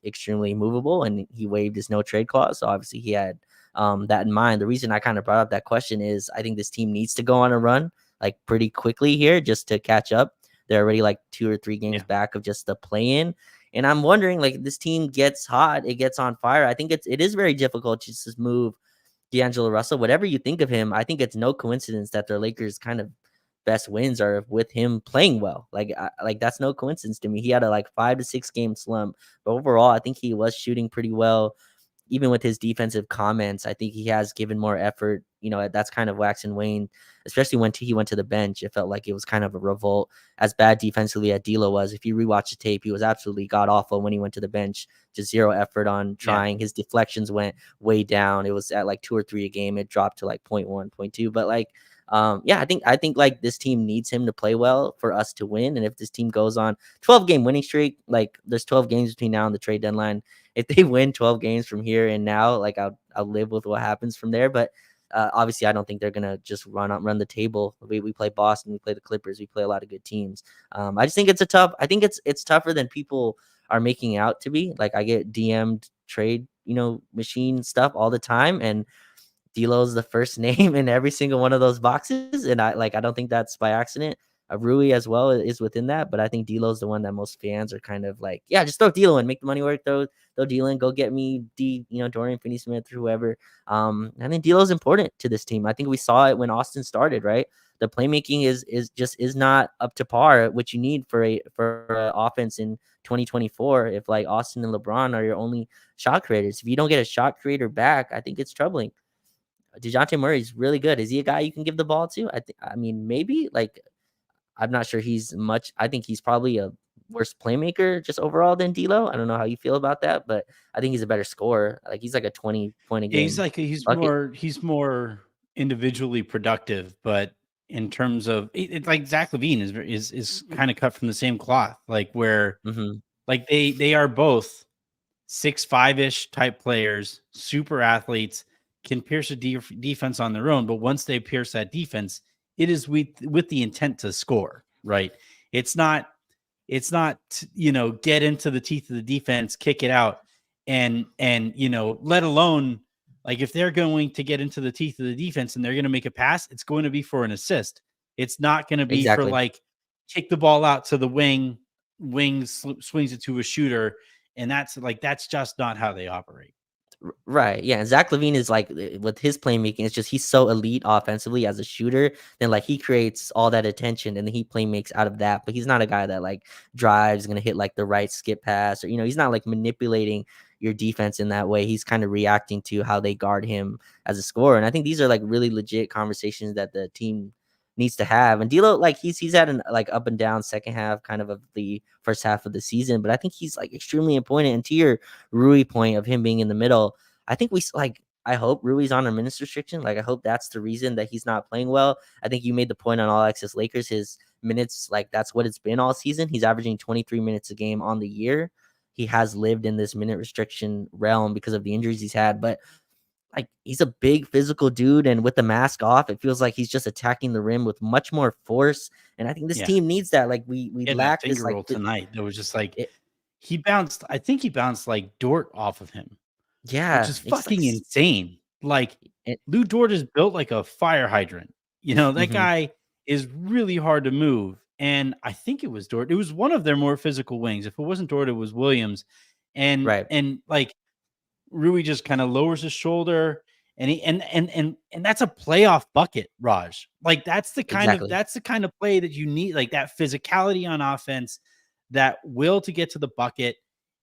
Speaker 2: extremely movable, and he waived his no trade clause. So obviously, he had that in mind. The reason I kind of brought up that question is I think this team needs to go on a run like pretty quickly here just to catch up. They're already like 2 or 3 games back of just the play-in. And I'm wondering, like, this team gets hot, it gets on fire. I think it is very difficult to just move D'Angelo Russell. Whatever you think of him, I think it's no coincidence that their Lakers kind of best wins are with him playing well. Like that's no coincidence to me. He had a like 5 to 6 game slump, but overall, I think he was shooting pretty well. Even with his defensive comments, I think he has given more effort. That's kind of wax and wane, especially when he went to the bench. It felt like it was kind of a revolt. As bad defensively as D'Lo was, if you rewatch the tape, he was absolutely god awful when he went to the bench. Just zero effort on trying. His deflections went way down. It was at like 2 or 3 a game. It dropped to like 0.1, 0.2. But like, I think like this team needs him to play well for us to win. And if this team goes on 12-game winning streak, like there's 12 games between now and the trade deadline. If they win 12 games from here and now, like I'll live with what happens from there. But obviously, I don't think they're gonna just run the table. We play Boston, we play the Clippers, we play a lot of good teams. I just think it's I think it's tougher than people are making it out to be. Like I get DM'd trade, machine stuff all the time, and D'Lo's the first name in every single one of those boxes, and I don't think that's by accident. Rui as well is within that, but I think D'Lo's the one that most fans are kind of like, yeah, just throw D'Lo in, make the money work. Throw D'Lo in, go get me Dorian Finney-Smith or whoever. I think D'Lo's important to this team. I think we saw it when Austin started, right? The playmaking is not up to par, which you need for a offense in 2024. If like Austin and LeBron are your only shot creators, if you don't get a shot creator back, I think it's troubling. DeJounte Murray is really good. Is he a guy you can give the ball to? I mean, maybe. Like, I'm not sure he's much. I think he's probably a worse playmaker just overall than D'Lo. I don't know how you feel about that, but I think he's a better scorer. Like, he's like a 20-point a
Speaker 1: Yeah, he's
Speaker 2: game
Speaker 1: like
Speaker 2: bucket.
Speaker 1: he's more individually productive, but in terms of like Zach LaVine is kind of cut from the same cloth, like where
Speaker 2: Mm-hmm.
Speaker 1: like they are both 6'5" type players, super athletes, can pierce a defense on their own, but once they pierce that defense, it is with the intent to score, right? It's not get into the teeth of the defense, kick it out, and let alone like if they're going to get into the teeth of the defense and they're going to make a pass, it's going to be for an assist. It's not going to be for
Speaker 2: Exactly.
Speaker 1: like kick the ball out to the swings it to a shooter. And that's just not how they operate.
Speaker 2: Right. Yeah. And Zach LaVine is like with his playmaking, it's just he's so elite offensively as a shooter. Then like he creates all that attention and then he play makes out of that. But he's not a guy that like drives, gonna hit like the right skip pass, or he's not like manipulating your defense in that way. He's kind of reacting to how they guard him as a scorer. And I think these are like really legit conversations that the team needs to have. And D'Lo, like he's had an like up and down second half kind of the first half of the season, but I think he's like extremely important. And to your Rui point of him being in the middle, I think I hope Rui's on a minutes restriction. Like I hope that's the reason that he's not playing well. I think you made the point on All Access Lakers. His minutes, like that's what it's been all season. He's averaging 23 minutes a game on the year. He has lived in this minute restriction realm because of the injuries he's had, but like he's a big physical dude, and with the mask off, it feels like he's just attacking the rim with much more force. And I think this
Speaker 1: Yeah.
Speaker 2: team needs that. Like we
Speaker 1: In that
Speaker 2: lack this
Speaker 1: finger
Speaker 2: like
Speaker 1: roll tonight, it was just like
Speaker 2: it,
Speaker 1: I think he bounced like Dort off of him, which
Speaker 2: yeah,
Speaker 1: is
Speaker 2: it's like
Speaker 1: fucking insane. Like
Speaker 2: it,
Speaker 1: Lou Dort is built like a fire hydrant. That
Speaker 2: mhm,
Speaker 1: guy is really hard to move. And I think it was Dort. It was one of their more physical wings. If it wasn't Dort, it was Williams. And
Speaker 2: right,
Speaker 1: and like Rui just kind of lowers his shoulder and he and that's a playoff bucket, Raj. Like
Speaker 2: exactly.
Speaker 1: that's the kind of play that you need, like that physicality on offense, that will to get to the bucket,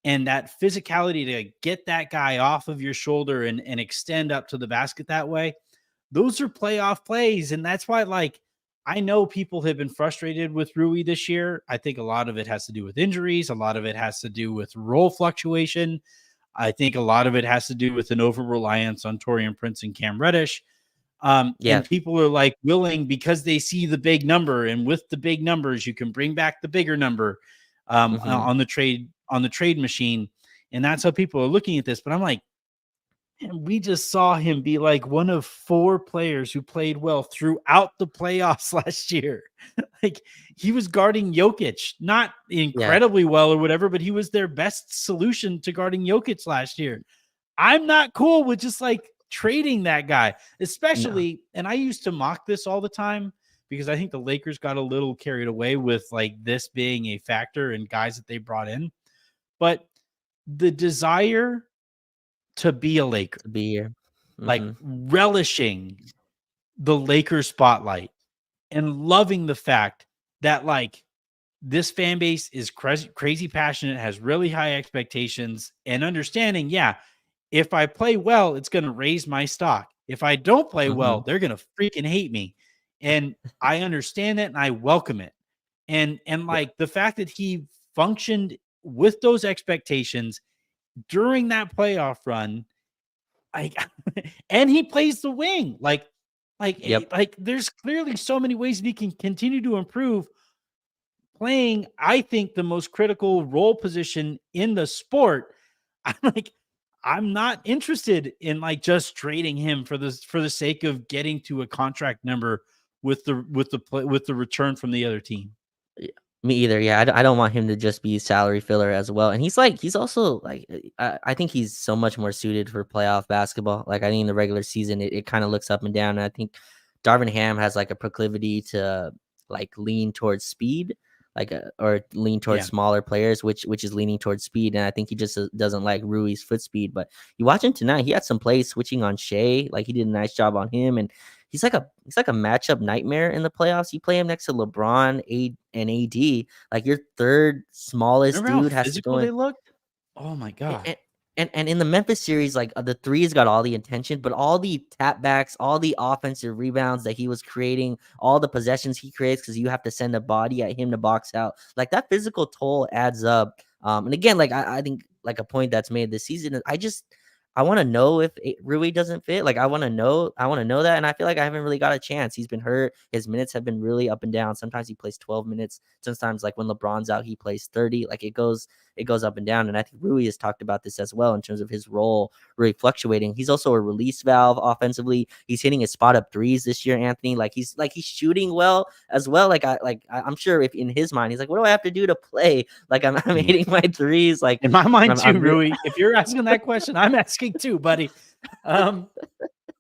Speaker 1: and that physicality to get that guy off of your shoulder and extend up to the basket that way. Those are playoff plays. And that's why, like, I know people have been frustrated with Rui this year. I think a lot of it has to do with injuries. A lot of it has to do with role fluctuation. I think a lot of it has to do with an over reliance on Torian Prince and Cam Reddish.
Speaker 2: Yeah.
Speaker 1: And people are like willing, because they see the big number, and with the big numbers, you can bring back the bigger number
Speaker 2: Hmm.
Speaker 1: on the trade machine. And that's how people are looking at this. But I'm like, and we just saw him be like one of 4 players who played well throughout the playoffs last year. Like he was guarding Jokic, not
Speaker 2: Yeah.
Speaker 1: incredibly well or whatever, but he was their best solution to guarding Jokic last year. I'm not cool with just like trading that guy,
Speaker 2: No.
Speaker 1: especially. And I used to mock this all the time because I think the Lakers got a little carried away with like this being a factor in guys that they brought in. But the desire to be a Laker,
Speaker 2: To be here.
Speaker 1: like
Speaker 2: Hmm.
Speaker 1: relishing the Lakers spotlight and loving the fact that like this fan base is crazy passionate, has really high expectations, and understanding, yeah, if I play well, it's going to raise my stock. If I don't play well,
Speaker 2: Hmm.
Speaker 1: they're going to freaking hate me. And I understand it and I welcome it. And
Speaker 2: Yeah.
Speaker 1: like the fact that he functioned with those expectations during that playoff run, I and he plays the wing.
Speaker 2: Yep.
Speaker 1: Like there's clearly so many ways we can continue to improve playing, I think, the most critical role position in the sport. I'm like, I'm not interested in like just trading him for the sake of getting to a contract number with the return from the other team.
Speaker 2: Yeah, me either. Yeah, I don't want him to just be salary filler as well. And he's also like, I think he's so much more suited for playoff basketball. Like I think in the regular season, it kind of looks up and down. And I think Darvin Ham has like a proclivity to like lean towards speed, like or lean towards
Speaker 1: Yeah.
Speaker 2: smaller players, which is leaning towards speed. And I think he just doesn't like Rui's foot speed. But you watch him tonight, he had some plays switching on Shea. Like he did a nice job on him, and he's like a matchup nightmare in the playoffs. You play him next to LeBron, and AD, like your third smallest
Speaker 1: Remember how
Speaker 2: dude has to
Speaker 1: physical
Speaker 2: go in.
Speaker 1: they looked? Oh my god.
Speaker 2: And, and in the Memphis series, like the threes got all the attention, but all the tap backs, all the offensive rebounds that he was creating, all the possessions he creates because you have to send a body at him to box out, like that physical toll adds up. And again, like I think like a point that's made this season is I want to know if Rui doesn't fit. Like I want to know that, and I feel like I haven't really got a chance. He's been hurt. His minutes have been really up and down. Sometimes he plays 12 minutes. Sometimes like when LeBron's out, he plays 30. Like it goes up and down. And I think Rui has talked about this as well in terms of his role really fluctuating. He's also a release valve offensively. He's hitting his spot up threes this year, Anthony. He's shooting well as well. I'm sure if in his mind he's like, what do I have to do to play? Like I'm
Speaker 1: Yeah.
Speaker 2: hitting my threes. Like
Speaker 1: In my mind too,
Speaker 2: I'm really
Speaker 1: Rui. If you're asking that question, I'm asking too, buddy. Um,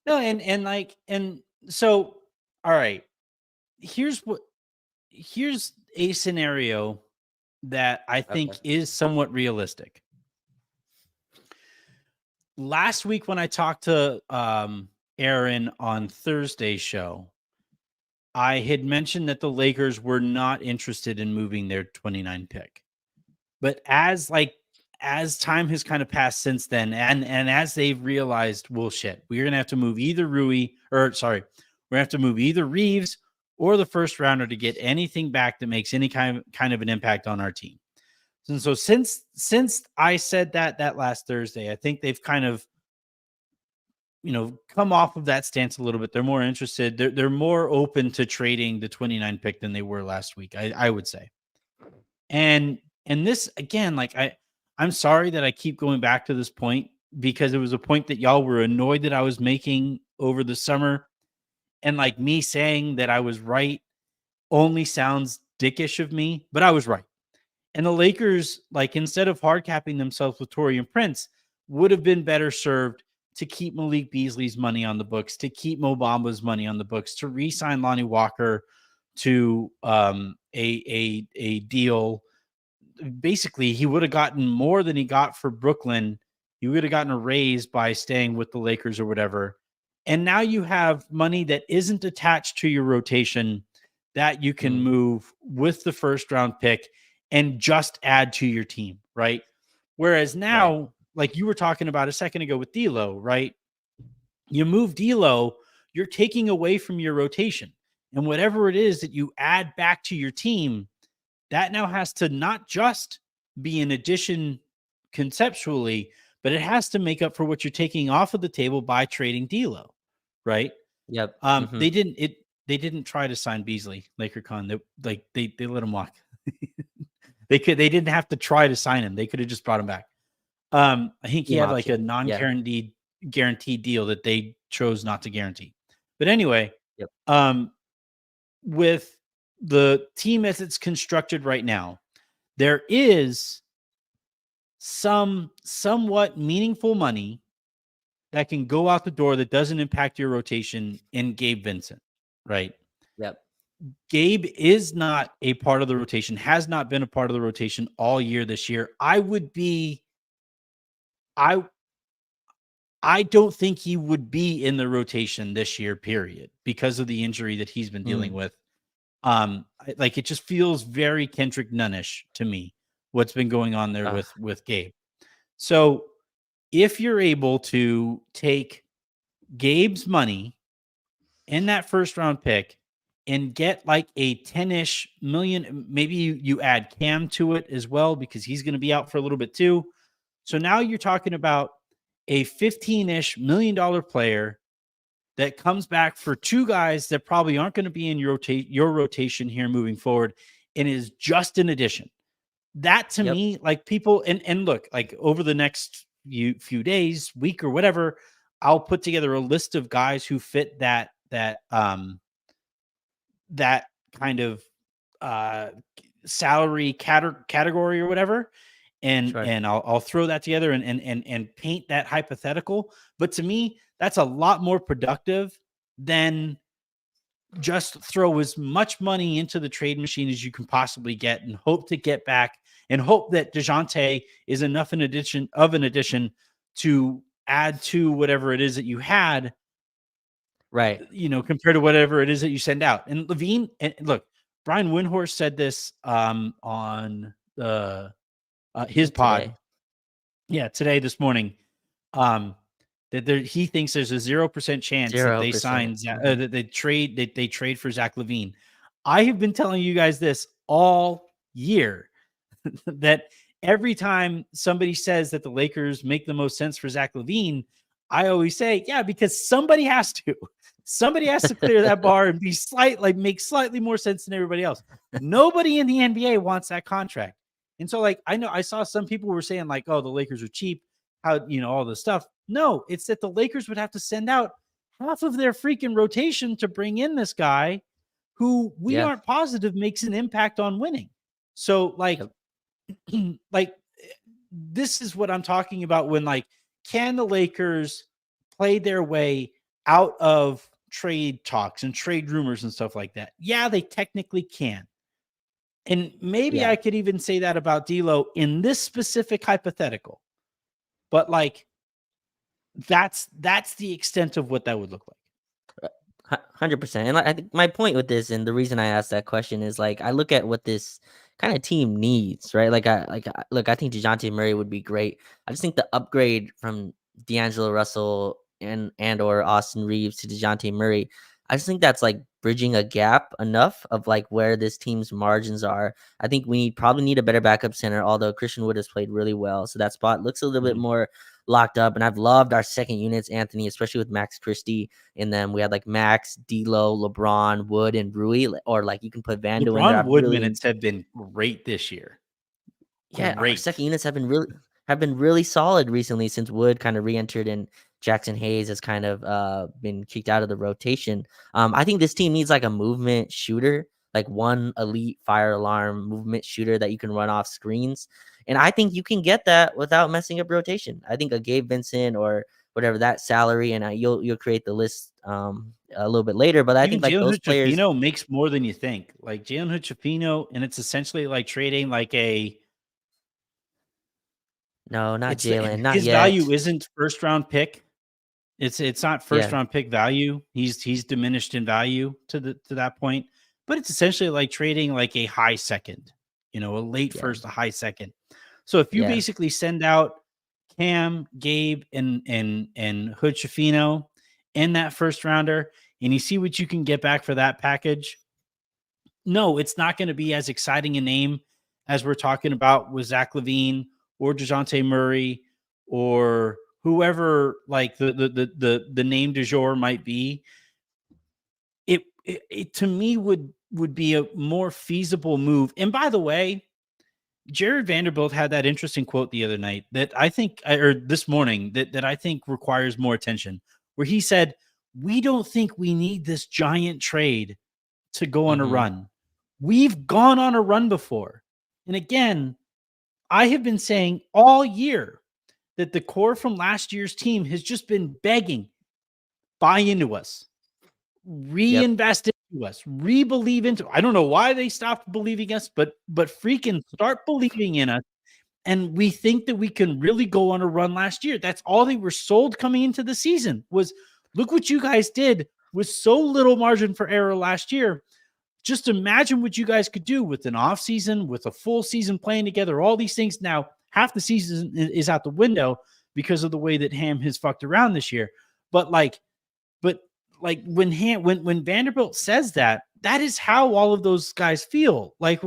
Speaker 1: no, and so all right. here's a scenario that I think
Speaker 2: Okay.
Speaker 1: is somewhat realistic. Last week when I talked to Aaron on Thursday's show, I had mentioned that the Lakers were not interested in moving their 29 pick. But as time has kind of passed since then, and as they've realized, well, shit, we're gonna have to move either we're gonna have to move either Reeves or the first rounder to get anything back that makes any kind of an impact on our team. And so since I said that last Thursday, I think they've kind of come off of that stance a little bit. They're more interested. They're more open to trading the 29 pick than they were last week. I would say. And this again, like I'm sorry that I keep going back to this point because it was a point that y'all were annoyed that I was making over the summer. And like me saying that I was right only sounds dickish of me, but I was right. And the Lakers, like instead of hard capping themselves with Taurean Prince, would have been better served to keep Malik Beasley's money on the books, to keep Mo Bamba's money on the books, to re-sign Lonnie Walker to a deal. Basically, he would have gotten more than he got for Brooklyn. He would have gotten a raise by staying with the Lakers or whatever. And now you have money that isn't attached to your rotation that you can move with the first round pick and just add to your team, right? Whereas now, like you were talking about a second ago with D'Lo, right? You move D'Lo, you're taking away from your rotation. And whatever it is that you add back to your team, that now has to not just be an addition conceptually, but it has to make up for what you're taking off of the table by trading D'Lo, right?
Speaker 2: Yep.
Speaker 1: They didn't try to sign Beasley, LakerCon. They let him walk. They didn't have to try to sign him. They could have just brought him back. I think he
Speaker 2: Team
Speaker 1: had like a
Speaker 2: option.
Speaker 1: non-guaranteed guaranteed deal that they chose not to guarantee. But anyway,
Speaker 2: Yep.
Speaker 1: With the team as it's constructed right now, there is some somewhat meaningful money that can go out the door that doesn't impact your rotation in Gabe Vincent, right?
Speaker 2: Yep.
Speaker 1: Gabe is not a part of the rotation, has not been a part of the rotation all year this year. I don't think he would be in the rotation this year, period, because of the injury that he's been dealing with. Like it just feels very Kendrick Nunnish to me, what's been going on there with Gabe. So if you're able to take Gabe's money in that first round pick and get like a 10-ish million, maybe you add Cam to it as well, because he's going to be out for a little bit too. So now you're talking about a 15-ish $1 million player that comes back for two guys that probably aren't going to be in your rotation here moving forward and is just an addition. That to me, like people, and look, like over the next few days, week or whatever, I'll put together a list of guys who fit that kind of salary category or whatever. And I'll throw that together and paint that hypothetical. But to me, that's a lot more productive than just throw as much money into the trade machine as you can possibly get and hope to get back and hope that DeJounte is enough an addition to add to whatever it is that you had,
Speaker 2: right?
Speaker 1: Compared to whatever it is that you send out. And Levine, and look, Brian Windhorst said this on the his pod.
Speaker 2: Today.
Speaker 1: Today, this morning, that he thinks there's a 0% chance that they sign that they trade for Zach LaVine. I have been telling you guys this all year that every time somebody says that the Lakers make the most sense for Zach LaVine, I always say, yeah, because somebody has to. Somebody has to clear that bar and make slightly more sense than everybody else. Nobody in the NBA wants that contract. And so, like, I know I saw some people were saying, like, oh, the Lakers are cheap, all this stuff. No, it's that the Lakers would have to send out half of their freaking rotation to bring in this guy who we aren't positive makes an impact on winning. So, like, like, this is what I'm talking about when, like, can the Lakers play their way out of trade talks and trade rumors and stuff like that. Yeah, they technically can. And maybe I could even say that about D'Lo in this specific hypothetical. But like that's the extent of what that would look like.
Speaker 2: 100%. And I think my point with this, and the reason I asked that question, is like I look at what this kind of team needs, right? Look, I think DeJounte Murray would be great. I just think the upgrade from D'Angelo Russell and or Austin Reeves to DeJounte Murray, I just think that's like bridging a gap enough of like where this team's margins are. I think we probably need a better backup center, although Christian Wood has played really well. So that spot looks a little bit more locked up. And I've loved our second units, Anthony, especially with Max Christie in them. We had like Max, D'Lo, LeBron, Wood, and Rui, or like you can put Vando in there.
Speaker 1: Wood minutes have been great this year.
Speaker 2: Yeah, our second units have been really solid recently since Wood kind of re-entered and Jackson Hayes has kind of been kicked out of the rotation. I think this team needs like a movement shooter, like one elite fire alarm movement shooter that you can run off screens. And I think you can get that without messing up rotation. I think a Gabe Vincent or whatever that salary, and you'll create the list a little bit later. But I think like those players
Speaker 1: makes more than you think. Like Jalen Hood-Schifino, and it's essentially like trading like a.
Speaker 2: No, not Jalen. Not
Speaker 1: his
Speaker 2: yet.
Speaker 1: value isn't first round pick. It's not first round pick value. He's diminished in value to that point. But it's essentially like trading like a high second, a late first, a high second. So if you basically send out Cam, Gabe, and Hood-Schifino in that first rounder, and you see what you can get back for that package, no, it's not going to be as exciting a name as we're talking about with Zach LaVine or DeJounte Murray or whoever like the name du jour might be. It to me would be a more feasible move. And by the way, Jared Vanderbilt had that interesting quote the other night that I think, or this morning, that I think requires more attention, where he said, "We don't think we need this giant trade to go on a run. We've gone on a run before." And again, I have been saying all year that the core from last year's team has just been begging, buy into us, reinvest into us, re-believe into. I don't know why they stopped believing us, but freaking start believing in us. And we think that we can really go on a run last year. That's all they were sold coming into the season was, look what you guys did with so little margin for error last year. Just imagine what you guys could do with an off season, with a full season playing together, all these things. Now, half the season is out the window because of the way that Ham has fucked around this year. But when Vanderbilt says that is how all of those guys feel. Like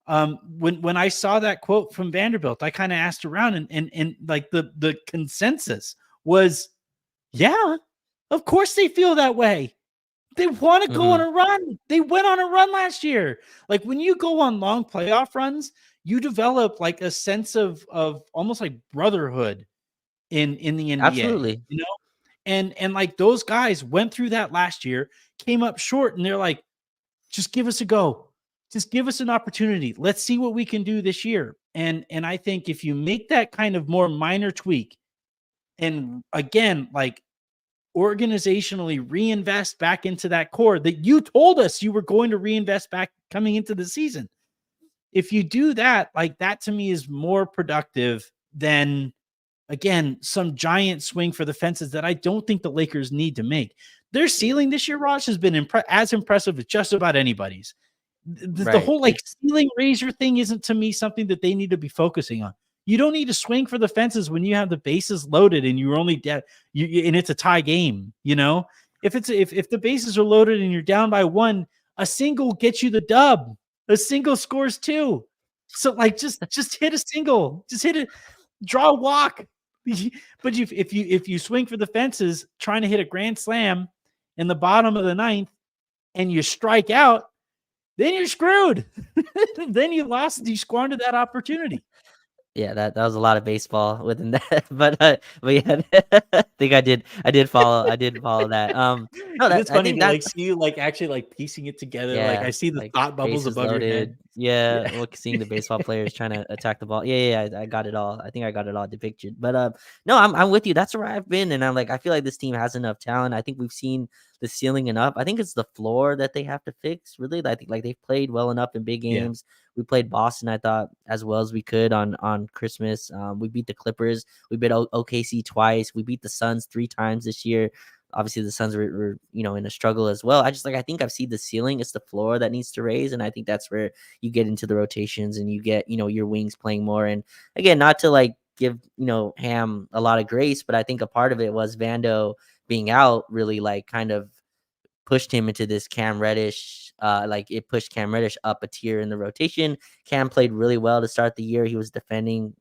Speaker 1: when I saw that quote from Vanderbilt, I kind of asked around and like the consensus was, yeah, of course they feel that way. They want to go on a run. They went on a run last year. Like when you go on long playoff runs, you develop like a sense of almost like brotherhood in the NBA.
Speaker 2: Absolutely.
Speaker 1: And like those guys went through that last year, came up short, and they're like, just give us a go. Just give us an opportunity. Let's see what we can do this year. And I think if you make that kind of more minor tweak, and again, like organizationally reinvest back into that core that you told us you were going to reinvest back coming into the season. If you do that, like that to me is more productive than, again, some giant swing for the fences that I don't think the Lakers need to make. Their ceiling this year, Raj, has been as impressive as just about anybody's. The whole like ceiling raiser thing isn't to me something that they need to be focusing on. You don't need to swing for the fences when you have the bases loaded and you're only and it's a tie game. If the bases are loaded and you're down by one, a single gets you the dub. A single scores two. So like just hit a single, just hit it, draw a walk. But if you swing for the fences trying to hit a grand slam in the bottom of the ninth and you strike out, then you're screwed. Then you squandered that opportunity.
Speaker 2: Yeah, that was a lot of baseball within that, but yeah, I think I did follow that.
Speaker 1: No, it's funny to like see you like actually like piecing it together. Like I see the thought bubbles above your head.
Speaker 2: Yeah,
Speaker 1: Yeah.
Speaker 2: look, seeing the baseball players trying to attack the ball. Yeah, I got it all. I think I got it all depicted. But no, I'm with you. That's where I've been, and I'm like, I feel like this team has enough talent. I think we've seen the ceiling enough. I think it's the floor that they have to fix. Really, I think like they've played well enough in big
Speaker 1: Yeah.
Speaker 2: games. We played Boston, I thought, as well as we could on Christmas. We beat the Clippers. We beat OKC twice. We beat the Suns 3 times this year. Obviously, the Suns were in a struggle as well. I think I've seen the ceiling. It's the floor that needs to raise, and I think that's where you get into the rotations and you get, your wings playing more. And again, not to like give, Ham a lot of grace, but I think a part of it was Vando being out really like kind of pushed him into this Cam Reddish. Like it pushed Cam Reddish up a tier in the rotation. Cam played really well to start the year. He was defending.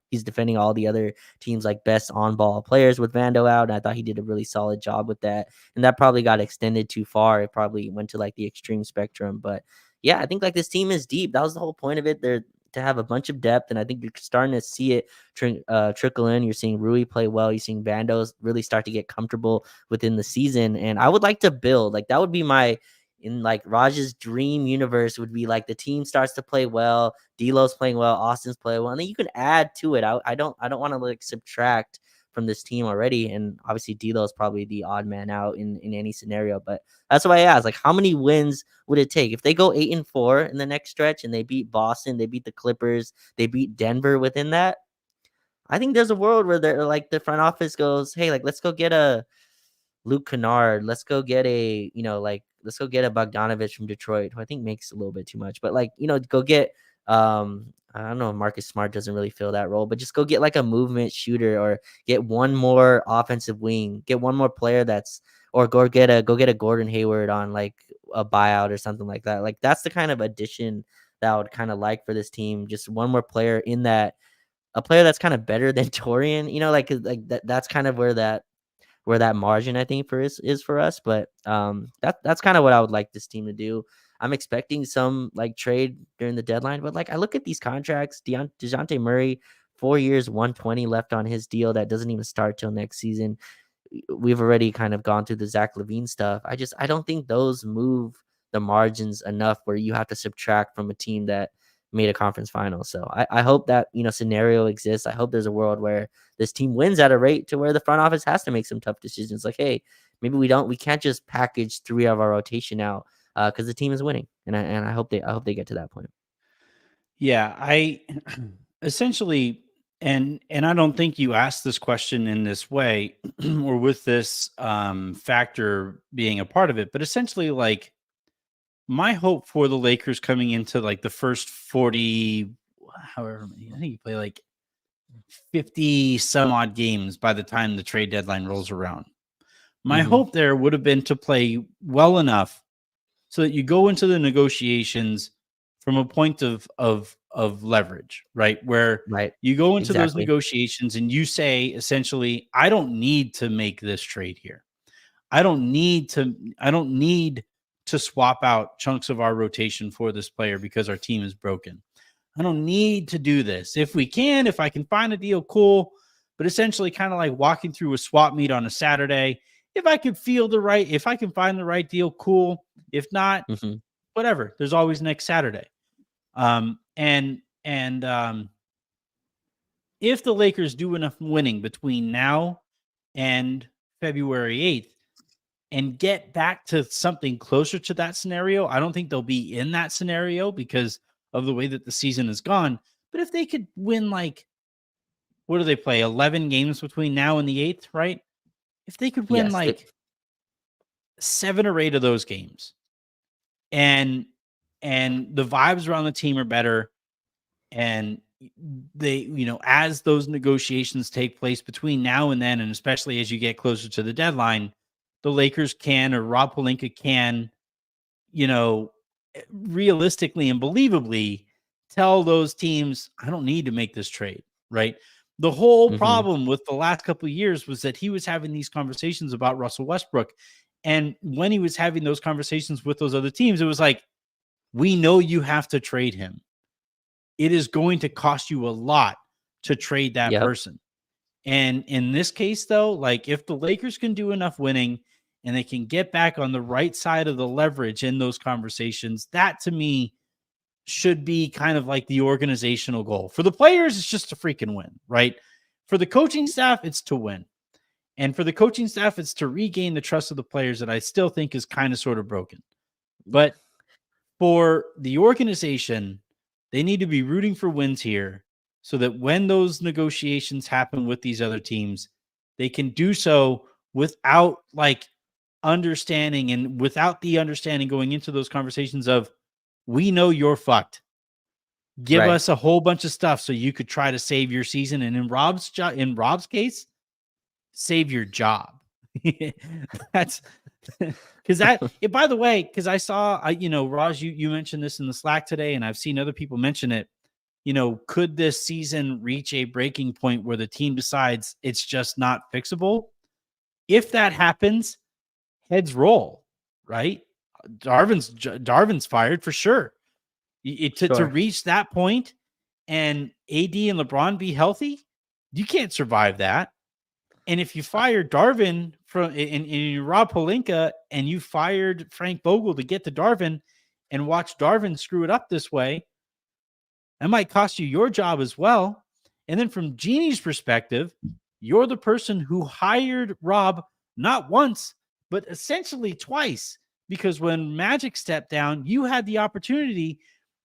Speaker 2: He's defending all the other teams like best on ball players with Vando out. And I thought he did a really solid job with that. And that probably got extended too far. It probably went to like the extreme spectrum. But yeah, I think like this team is deep. That was the whole point of it. They're to have a bunch of depth, and I think you're starting to see it trickle in. You're seeing Rui play well. You're seeing Vandos really start to get comfortable within the season. And I would like to build like that would be my in like Raj's dream universe would be like the team starts to play well, D'Lo's playing well, Austin's playing well, and then you can add to it. I don't want to like subtract from this team already. And obviously D'Lo is probably the odd man out in any scenario. But that's why I asked, like, how many wins would it take if they go 8-4 in the next stretch and they beat Boston, they beat the Clippers, they beat Denver within that? I think there's a world where they're like the front office goes, hey, like let's go get a Luke Kennard. Let's go get let's go get a Bogdanovich from Detroit, who I think makes a little bit too much. But like, go get I don't know, Marcus Smart doesn't really fill that role, but just go get like a movement shooter or get one more offensive wing, get one more player or go get a Gordon Hayward on like a buyout or something like that. Like that's the kind of addition that I would kind of like for this team. Just one more player in that, a player that's kind of better than Torian, like that's kind of where that margin I think is for us. But that's kind of what I would like this team to do. I'm expecting some like trade during the deadline, but like I look at these contracts, DeJounte Murray, 4 years, 120 left on his deal that doesn't even start till next season. We've already kind of gone through the Zach LaVine stuff. I don't think those move the margins enough where you have to subtract from a team that made a conference final. So I hope that scenario exists. I hope there's a world where this team wins at a rate to where the front office has to make some tough decisions. Like, hey, maybe we can't just package 3 of our rotation out because the team is winning. And I hope they get to that point.
Speaker 1: Yeah, I essentially, and I don't think you asked this question in this way or with this factor being a part of it, but essentially like my hope for the Lakers coming into like the first 40, however many, I think you play like 50 some odd games by the time the trade deadline rolls around. My
Speaker 2: Mm-hmm.
Speaker 1: hope there would have been to play well enough so that you go into the negotiations from a point of leverage, right? Where
Speaker 2: Right.
Speaker 1: you go into those
Speaker 2: Exactly.
Speaker 1: negotiations and you say essentially, I don't need to make this trade here. I don't need to swap out chunks of our rotation for this player because our team is broken. I don't need to do this. If I can find a deal, cool. But essentially, kind of like walking through a swap meet on a Saturday. If I can find the right deal, cool. If not,
Speaker 2: Mm-hmm.
Speaker 1: whatever. There's always next Saturday. And if the Lakers do enough winning between now and February 8th and get back to something closer to that scenario, I don't think they'll be in that scenario because of the way that the season has gone. But if they could win like, what do they play? 11 games between now and the 8th, right? If they could win
Speaker 2: Yes.
Speaker 1: like 7 or 8 of those games and the vibes around the team are better and they, as those negotiations take place between now and then, and especially as you get closer to the deadline, the Lakers can, or Rob Pelinka can, realistically and believably tell those teams, I don't need to make this trade, right? The whole
Speaker 2: Mm-hmm.
Speaker 1: problem with the last couple of years was that he was having these conversations about Russell Westbrook. And when he was having those conversations with those other teams, it was like, we know you have to trade him. It is going to cost you a lot to trade that
Speaker 2: Yep.
Speaker 1: person. And in this case, though, like if the Lakers can do enough winning and they can get back on the right side of the leverage in those conversations, that to me should be kind of like the organizational goal. For the players, it's just to freaking win, right? For the coaching staff, it's to win. And for the coaching staff, it's to regain the trust of the players that I still think is kind of sort of broken. But for the organization, they need to be rooting for wins here so that when those negotiations happen with these other teams, they can do so without like understanding and without the understanding going into those conversations of, we know you're fucked. Give
Speaker 2: Right.
Speaker 1: us a whole bunch of stuff so you could try to save your season. And in Rob's case, save your job. That's because that, by the way, because I saw, Raj, you mentioned this in the Slack today, and I've seen other people mention it. Could this season reach a breaking point where the team decides it's just not fixable? If that happens, heads roll, right? Darvin's fired for sure. To reach that point and AD and LeBron be healthy, you can't survive that. And if you fire Darvin from in Rob Pelinka and you fired Frank Vogel to get to Darvin and watch Darvin screw it up this way, that might cost you your job as well. And then from Jeannie's perspective, you're the person who hired Rob not once, but essentially twice, because when Magic stepped down, you had the opportunity.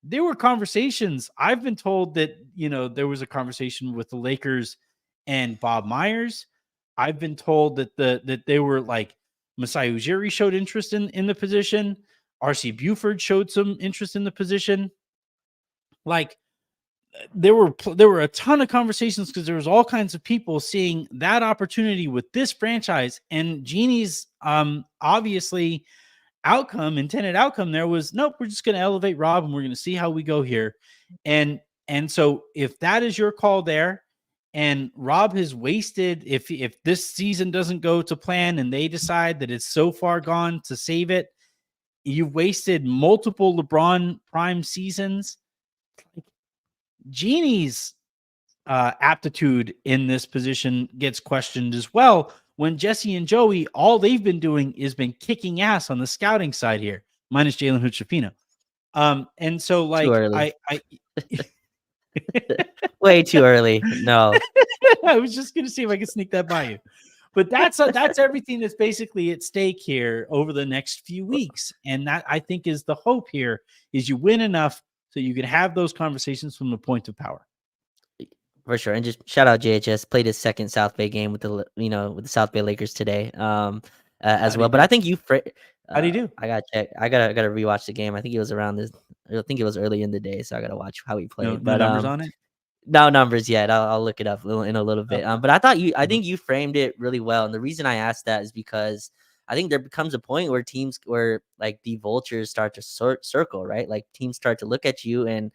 Speaker 1: There were conversations. I've been told that, there was a conversation with the Lakers and Bob Myers. I've been told that they were like Masai Ujiri showed interest in the position. RC Buford showed some interest in the position. Like there were a ton of conversations because there was all kinds of people seeing that opportunity with this franchise, and Jeannie's obviously intended outcome there was, nope, we're just going to elevate Rob and we're going to see how we go here. And so if that is your call there, and Rob has wasted, if this season doesn't go to plan and they decide that it's so far gone to save it, you've wasted multiple LeBron prime seasons. Jeannie's aptitude in this position gets questioned as well. When Jesse and Joey, all they've been doing is been kicking ass on the scouting side here, minus Jalen Hood-Schifino. And so like,
Speaker 2: too early. Way too early. No.
Speaker 1: I was just going to see if I could sneak that by you. But that's everything that's basically at stake here over the next few weeks. And that, I think, is the hope here, is you win enough so you can have those conversations from the point of power.
Speaker 2: For sure. And just shout out JHS, played his second South Bay game with the South Bay Lakers today as well. But I think
Speaker 1: how do you do?
Speaker 2: I gotta check. I gotta rewatch the game. I think it was early in the day, so I gotta watch how he played.
Speaker 1: No numbers on it?
Speaker 2: No numbers yet. I'll look it up in a little bit.
Speaker 1: Okay.
Speaker 2: But I think you framed it really well. And the reason I asked that is because I think there becomes a point where like the vultures start to circle, right? Like teams start to look at you and,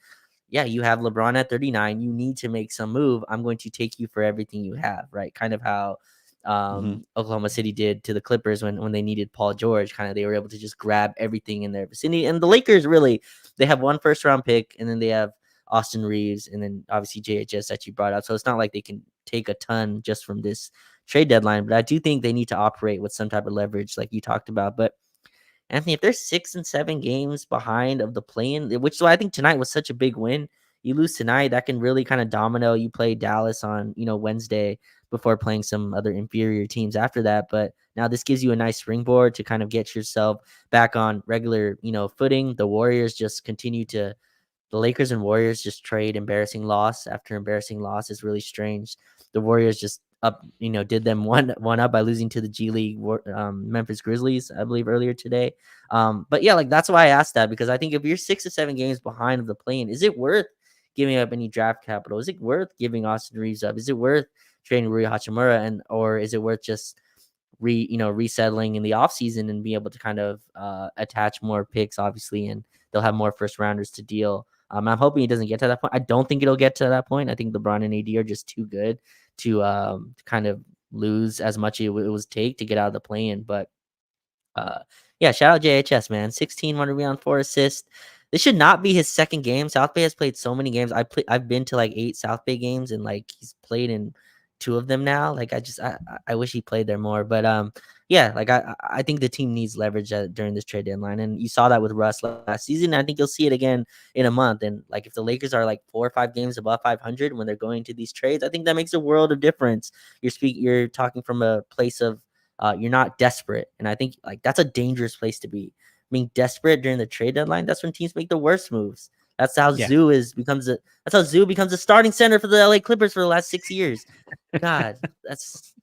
Speaker 2: yeah, you have LeBron at 39. You need to make some move. I'm going to take you for everything you have, right? Kind of how Oklahoma City did to the Clippers when they needed Paul George. Kind of they were able to just grab everything in their vicinity. And the Lakers really, they have one first-round pick, and then they have Austin Reeves, and then obviously JHS that you brought up. So it's not like they can take a ton just from this trade deadline. But I do think they need to operate with some type of leverage like you talked about. But Anthony, if they're 6 and 7 games behind of the play-in, which so I think tonight was such a big win. You lose tonight, that can really kind of domino. You play Dallas on, Wednesday before playing some other inferior teams after that. But now this gives you a nice springboard to kind of get yourself back on regular, footing. The Warriors just continue to, the Lakers and Warriors just trade embarrassing loss after embarrassing loss. Is really strange. The Warriors just did them one up by losing to the G League Memphis Grizzlies, I believe, earlier today. But yeah, like that's why I asked that, because I think if you're 6 or 7 games behind of the play-in, is it worth giving up any draft capital? Is it worth giving Austin Reeves up? Is it worth trading Rui Hachimura, or is it worth just resettling in the offseason and be able to kind of attach more picks, obviously, and they'll have more first rounders to deal. I'm hoping it doesn't get to that point. I don't think it'll get to that point. I think LeBron and AD are just too good to kind of lose as much as it was take to get out of the play-in. But yeah, shout out JHS, man. 16, 1 rebound, 4 assists. This should not be his second game. South Bay has played so many games. I've been to like 8 South Bay games, and like he's played in two of them now. Like I wish he played there more. But yeah, like I think the team needs leverage during this trade deadline, and you saw that with Russ last season. I think you'll see it again in a month. And like if the Lakers are like 4 or 5 games above 500 when they're going to these trades, I think that makes a world of difference. You're talking from a place of you're not desperate, and I think like that's a dangerous place to be. Being desperate during the trade deadline, that's when teams make the worst moves. That's how
Speaker 1: Yeah.
Speaker 2: becomes a starting center for the LA Clippers for the last 6 years. God, that's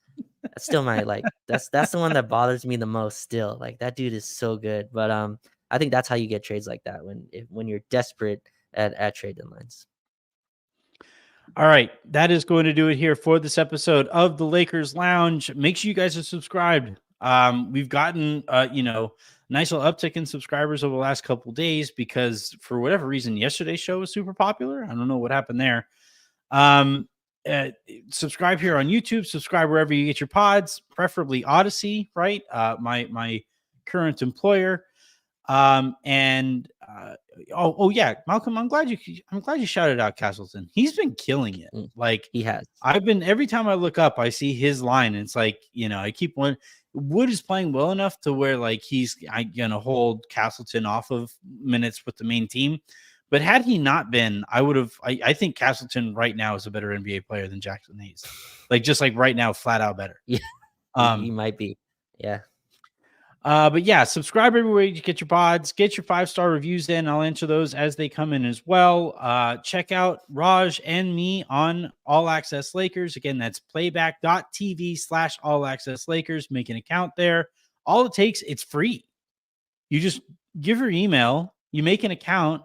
Speaker 2: still my that's the one that bothers me the most still. Like that dude is so good. But I think that's how you get trades like that when you're desperate at trade deadlines.
Speaker 1: All right, that is going to do it here for this episode of the Lakers Lounge. Make sure you guys are subscribed. We've gotten nice little uptick in subscribers over the last couple days because for whatever reason yesterday's show was super popular. I don't know what happened there. Subscribe here on YouTube, subscribe wherever you get your pods, preferably Odyssey, right? My current employer. Yeah, Malcolm, I'm glad you shouted out Castleton. He's been killing it. Like
Speaker 2: he has.
Speaker 1: Every time I look up, I see his line. And it's like, I keep one. Wood is playing well enough to where like he's gonna hold Castleton off of minutes with the main team. But had he not been, I think Castleton right now is a better NBA player than Jackson Hayes. Like just like right now, flat out better.
Speaker 2: Yeah, he might be. Yeah.
Speaker 1: But yeah, subscribe everywhere you get your pods, get your 5-star reviews in. I'll answer those as they come in as well. Check out Raj and me on All Access Lakers. Again, that's playback.tv/All Access Lakers. Make an account there. All it takes, it's free. You just give your email, you make an account,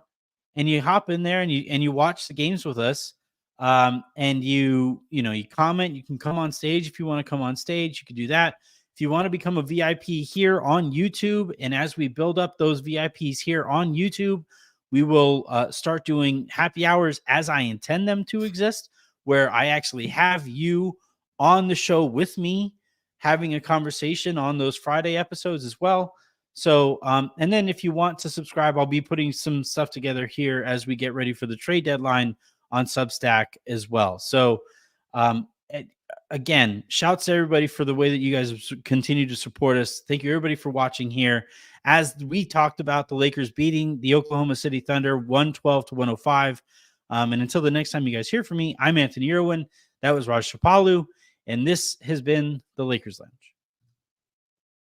Speaker 1: and you hop in there and you watch the games with us. And you comment, you can come on stage. If you want to come on stage, you can do that. If you want to become a VIP here on YouTube, and as we build up those VIPs here on YouTube, we will start doing happy hours as I intend them to exist, where I actually have you on the show with me, having a conversation on those Friday episodes as well. So, and then if you want to subscribe, I'll be putting some stuff together here as we get ready for the trade deadline on Substack as well. So, again, shouts to everybody for the way that you guys continue to support us. Thank you, everybody, for watching here. As we talked about the Lakers beating the Oklahoma City Thunder 112-105. And until the next time you guys hear from me, I'm Anthony Irwin. That was Raj Shapalu. And this has been the Lakers Lounge.